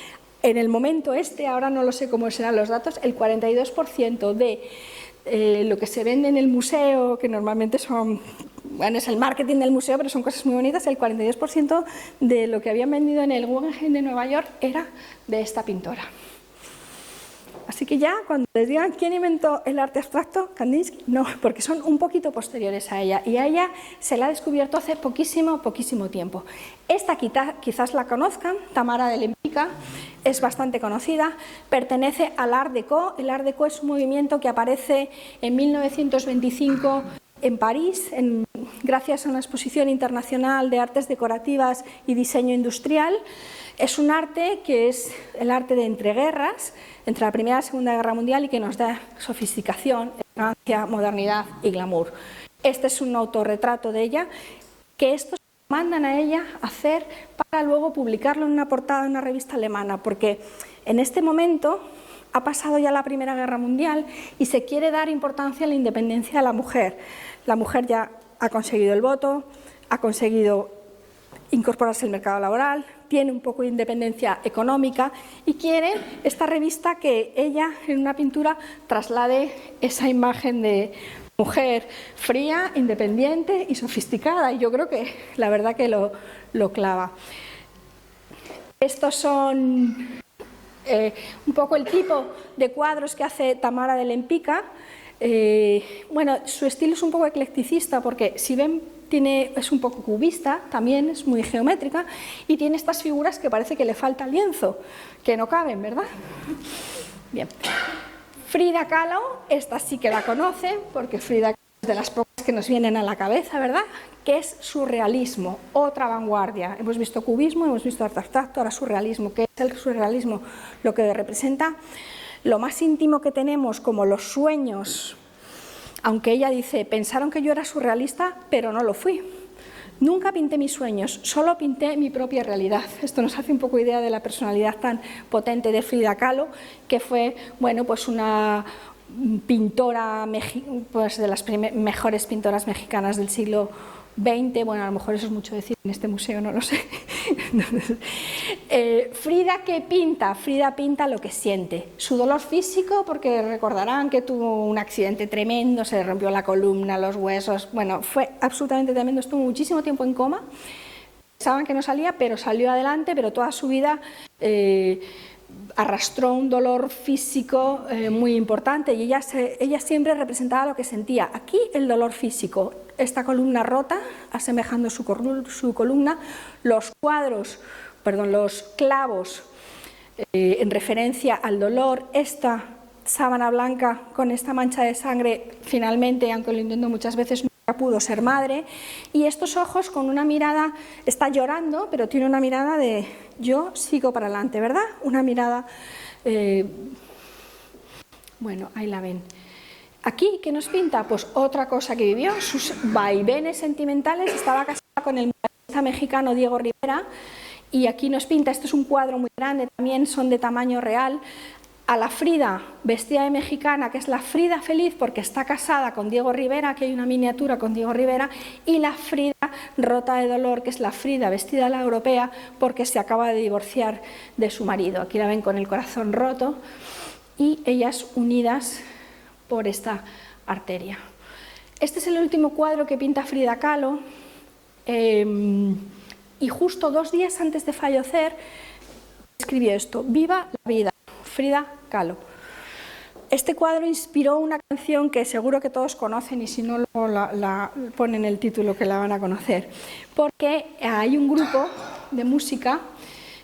en el momento ahora no lo sé cómo serán los datos, el 42% de lo que se vende en el museo, que normalmente son, bueno, es el marketing del museo, pero son cosas muy bonitas, el 42% de lo que habían vendido en el Guggenheim de Nueva York era de esta pintora. Así que ya, cuando les digan quién inventó el arte abstracto, Kandinsky, no, porque son un poquito posteriores a ella, y a ella se la ha descubierto hace poquísimo tiempo. Esta quizás la conozcan, Tamara de Lempicka, es bastante conocida, pertenece al Art Deco. El Art Deco es un movimiento que aparece en 1925 en París, gracias a una exposición internacional de artes decorativas y diseño industrial. Es un arte que es el arte de entreguerras, entre la Primera y la Segunda Guerra Mundial, y que nos da sofisticación, elegancia, modernidad y glamour. Este es un autorretrato de ella, que estos mandan a ella hacer para luego publicarlo en una portada de una revista alemana, porque en este momento ha pasado ya la Primera Guerra Mundial y se quiere dar importancia a la independencia de la mujer. La mujer ya ha conseguido el voto, ha conseguido incorporarse al mercado laboral, tiene un poco de independencia económica y quiere esta revista que ella en una pintura traslade esa imagen de mujer fría, independiente y sofisticada, y yo creo que la verdad que lo clava. Estos son un poco el tipo de cuadros que hace Tamara de Lempicka. Bueno, su estilo es un poco eclecticista porque, si ven, es un poco cubista, también es muy geométrica y tiene estas figuras que parece que le falta lienzo, que no caben, ¿verdad? Bien. Frida Kahlo, esta sí que la conocen, porque Frida Kahlo es de las pocas que nos vienen a la cabeza, ¿verdad? Que es surrealismo, otra vanguardia. Hemos visto cubismo, hemos visto arte abstracto, ahora surrealismo. ¿Qué es el surrealismo? Lo que representa lo más íntimo que tenemos, como los sueños. Aunque ella dice: pensaron que yo era surrealista, pero no lo fui. Nunca pinté mis sueños, solo pinté mi propia realidad. Esto nos hace un poco idea de la personalidad tan potente de Frida Kahlo, que fue, bueno, pues una pintora, pues de las mejores pintoras mexicanas del siglo XX. Bueno, a lo mejor eso es mucho decir en este museo, no lo sé. Frida, ¿qué pinta? Frida pinta lo que siente. Su dolor físico, porque recordarán que tuvo un accidente tremendo, se le rompió la columna, los huesos, bueno, fue absolutamente tremendo, estuvo muchísimo tiempo en coma, pensaban que no salía, pero salió adelante, pero toda su vida arrastró un dolor físico muy importante, y ella siempre representaba lo que sentía. Aquí el dolor físico, esta columna rota, asemejando su columna, los clavos en referencia al dolor, esta sábana blanca con esta mancha de sangre, finalmente, aunque lo intentó muchas veces, nunca pudo ser madre, y estos ojos con una mirada, está llorando, pero tiene una mirada de yo sigo para adelante, ¿verdad? Una mirada, bueno, ahí la ven. Aquí, ¿qué nos pinta? Pues otra cosa que vivió, sus vaivenes sentimentales. Estaba casada con el muralista mexicano Diego Rivera, y aquí nos pinta, esto es un cuadro muy grande, también son de tamaño real. a la Frida vestida de mexicana, que es la Frida feliz porque está casada con Diego Rivera, que hay una miniatura con Diego Rivera, y la Frida rota de dolor, que es la Frida vestida a la europea porque se acaba de divorciar de su marido. Aquí la ven con el corazón roto y ellas unidas por esta arteria. Este es el último cuadro que pinta Frida Kahlo, y justo 2 días antes de fallecer escribió esto: «Viva la vida, Frida Kahlo». Este cuadro inspiró una canción que seguro que todos conocen, y si no la ponen el título que la van a conocer, porque hay un grupo de música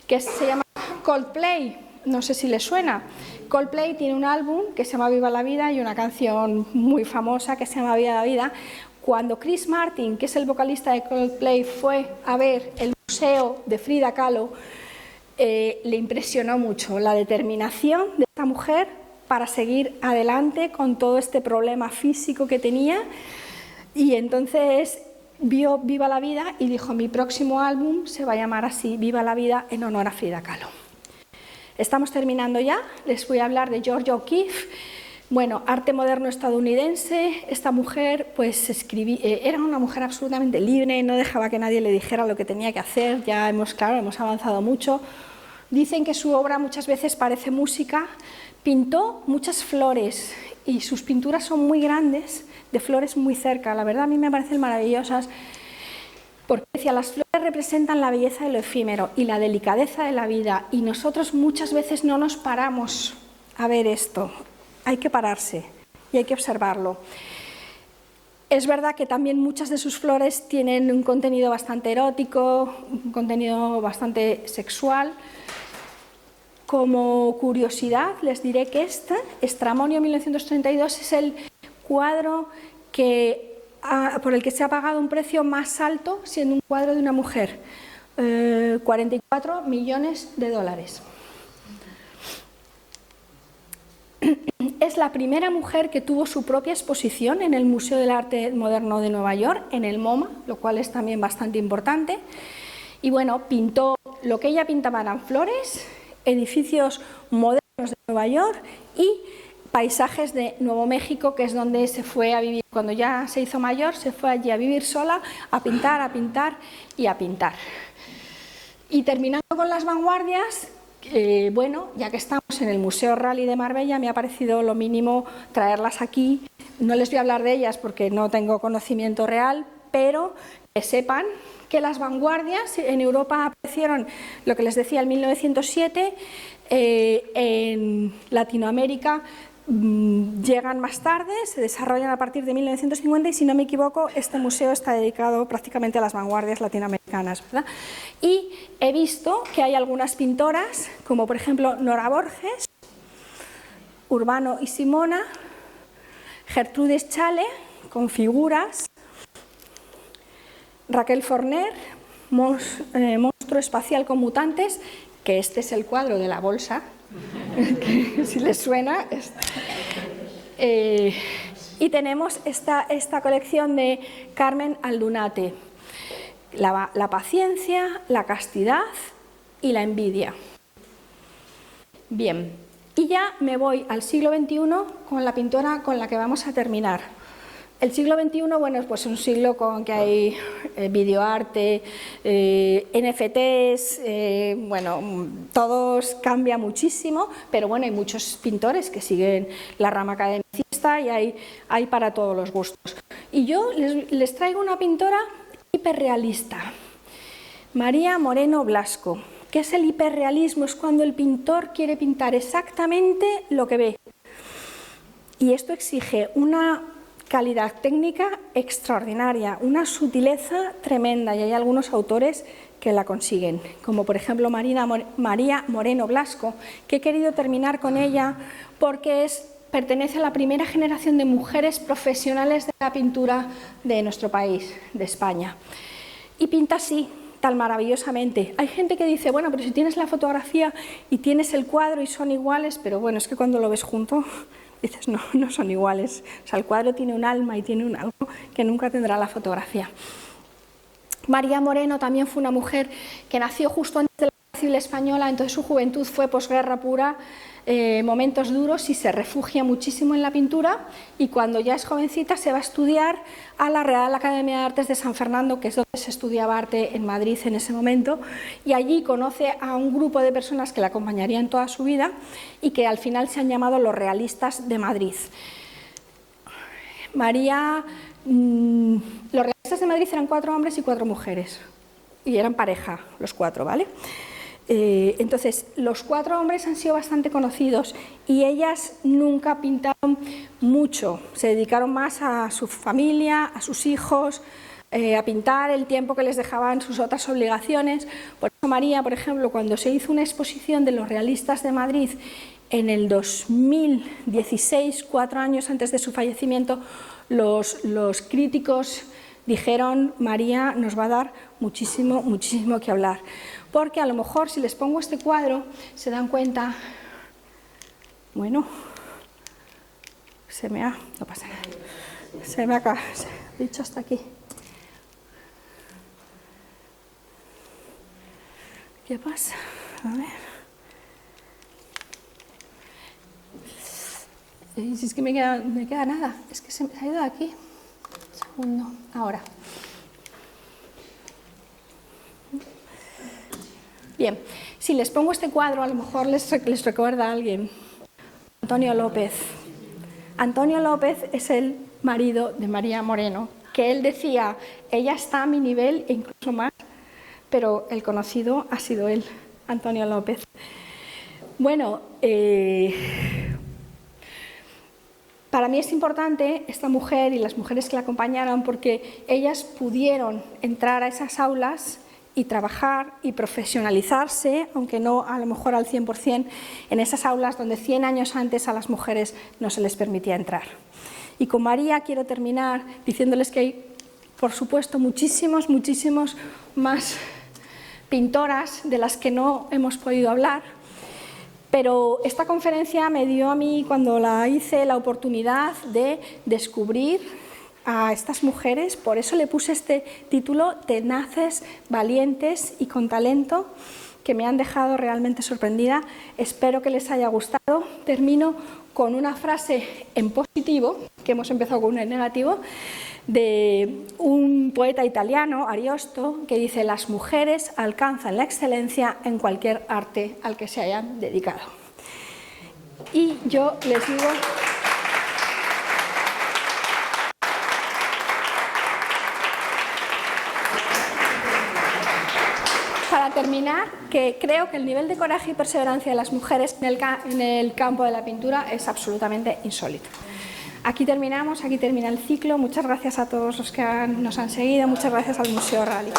que se llama Coldplay, no sé si les suena. Coldplay tiene un álbum que se llama Viva la vida y una canción muy famosa que se llama Viva la vida. Cuando Chris Martin, que es el vocalista de Coldplay, fue a ver el museo de Frida Kahlo, le impresionó mucho la determinación de esta mujer para seguir adelante con todo este problema físico que tenía, y entonces vio Viva la vida y dijo: mi próximo álbum se va a llamar así, Viva la vida, en honor a Frida Kahlo. Estamos terminando ya, les voy a hablar de Georgia O'Keeffe. Bueno, arte moderno estadounidense. Esta mujer pues era una mujer absolutamente libre, no dejaba que nadie le dijera lo que tenía que hacer. Ya hemos avanzado mucho. Dicen que su obra muchas veces parece música. Pintó muchas flores y sus pinturas son muy grandes, de flores muy cerca. La verdad, a mí me parecen maravillosas, porque decía, las flores representan la belleza de lo efímero y la delicadeza de la vida, y nosotros muchas veces no nos paramos a ver esto. Hay que pararse y hay que observarlo. Es verdad que también muchas de sus flores tienen un contenido bastante erótico, un contenido bastante sexual. Como curiosidad les diré que Estramonio 1932 es el cuadro por el que se ha pagado un precio más alto, siendo un cuadro de una mujer, 44 millones de dólares. Es la primera mujer que tuvo su propia exposición en el Museo del Arte Moderno de Nueva York, en el MoMA, lo cual es también bastante importante. Y bueno, pintó, lo que ella pintaba eran flores, edificios modernos de Nueva York y paisajes de Nuevo México, que es donde se fue a vivir. Cuando ya se hizo mayor, se fue allí a vivir sola, a pintar y a pintar. Y terminando con las vanguardias, bueno, ya que estamos en el Museo Rally de Marbella, me ha parecido lo mínimo traerlas aquí. No les voy a hablar de ellas porque no tengo conocimiento real, pero que sepan que las vanguardias en Europa aparecieron, lo que les decía, en 1907, en Latinoamérica llegan más tarde, se desarrollan a partir de 1950, y si no me equivoco, este museo está dedicado prácticamente a las vanguardias latinoamericanas, ¿verdad? Y he visto que hay algunas pintoras, como por ejemplo Nora Borges, Urbano y Simona, Gertrudis Chale, con figuras, Raquel Forner, Monstruo espacial con mutantes, que este es el cuadro de la bolsa, que si les suena. Y tenemos esta colección de Carmen Aldunate, la paciencia, la castidad y la envidia. Bien, y ya me voy al siglo XXI con la pintora con la que vamos a terminar. El siglo XXI, bueno, pues es un siglo con que hay videoarte, NFTs, bueno, todo cambia muchísimo, pero bueno, hay muchos pintores que siguen la rama academicista y hay para todos los gustos. Y yo les traigo una pintora hiperrealista, María Moreno Blasco. ¿Qué es el hiperrealismo? Es cuando el pintor quiere pintar exactamente lo que ve. Y esto exige una calidad técnica extraordinaria, una sutileza tremenda, y hay algunos autores que la consiguen, como por ejemplo María Moreno Blasco, que he querido terminar con ella porque pertenece a la primera generación de mujeres profesionales de la pintura de nuestro país, de España, y pinta así, tan maravillosamente. Hay gente que dice, bueno, pero si tienes la fotografía y tienes el cuadro y son iguales, pero bueno, es que cuando lo ves junto dices, no, no son iguales. O sea, el cuadro tiene un alma y tiene un algo que nunca tendrá la fotografía. María Moreno también fue una mujer que nació justo antes de la Guerra Civil Española, entonces su juventud fue posguerra pura. momentos duros y se refugia muchísimo en la pintura, y cuando ya es jovencita se va a estudiar a la Real Academia de Artes de San Fernando, que es donde se estudiaba arte en Madrid en ese momento, y allí conoce a un grupo de personas que la acompañarían toda su vida y que al final se han llamado los Realistas de Madrid. María, los Realistas de Madrid eran 4 hombres y 4 mujeres, y eran pareja los 4, ¿vale? Entonces, los 4 hombres han sido bastante conocidos y ellas nunca pintaron mucho, se dedicaron más a su familia, a sus hijos, a pintar el tiempo que les dejaban sus otras obligaciones. Por eso María, por ejemplo, cuando se hizo una exposición de los Realistas de Madrid en el 2016, 4 años antes de su fallecimiento, los críticos dijeron: María nos va a dar muchísimo, muchísimo que hablar. Porque a lo mejor si les pongo este cuadro se dan cuenta, bueno, no pasa nada, se me ha dicho hasta aquí. ¿Qué pasa? A ver. Si es que me queda nada, es que se me ha ido de aquí. Un segundo, ahora. Bien, si les pongo este cuadro, a lo mejor les recuerda a alguien. Antonio López. Antonio López es el marido de María Moreno, que él decía: ella está a mi nivel e incluso más, pero el conocido ha sido él, Antonio López. Bueno, para mí es importante esta mujer y las mujeres que la acompañaron, porque ellas pudieron entrar a esas aulas y trabajar y profesionalizarse, aunque no a lo mejor al 100%, en esas aulas donde 100 años antes a las mujeres no se les permitía entrar. Y con María quiero terminar diciéndoles que hay, por supuesto, muchísimos más pintoras de las que no hemos podido hablar, pero esta conferencia me dio a mí, cuando la hice, la oportunidad de descubrir a estas mujeres. Por eso le puse este título: tenaces, valientes y con talento, que me han dejado realmente sorprendida. Espero que les haya gustado. Termino con una frase en positivo, que hemos empezado con una en negativo, de un poeta italiano, Ariosto, que dice: las mujeres alcanzan la excelencia en cualquier arte al que se hayan dedicado. Y yo les digo... Para terminar, que creo que el nivel de coraje y perseverancia de las mujeres en el campo de la pintura es absolutamente insólito. Aquí terminamos, aquí termina el ciclo. Muchas gracias a todos los que nos han seguido, muchas gracias al Museo Rally.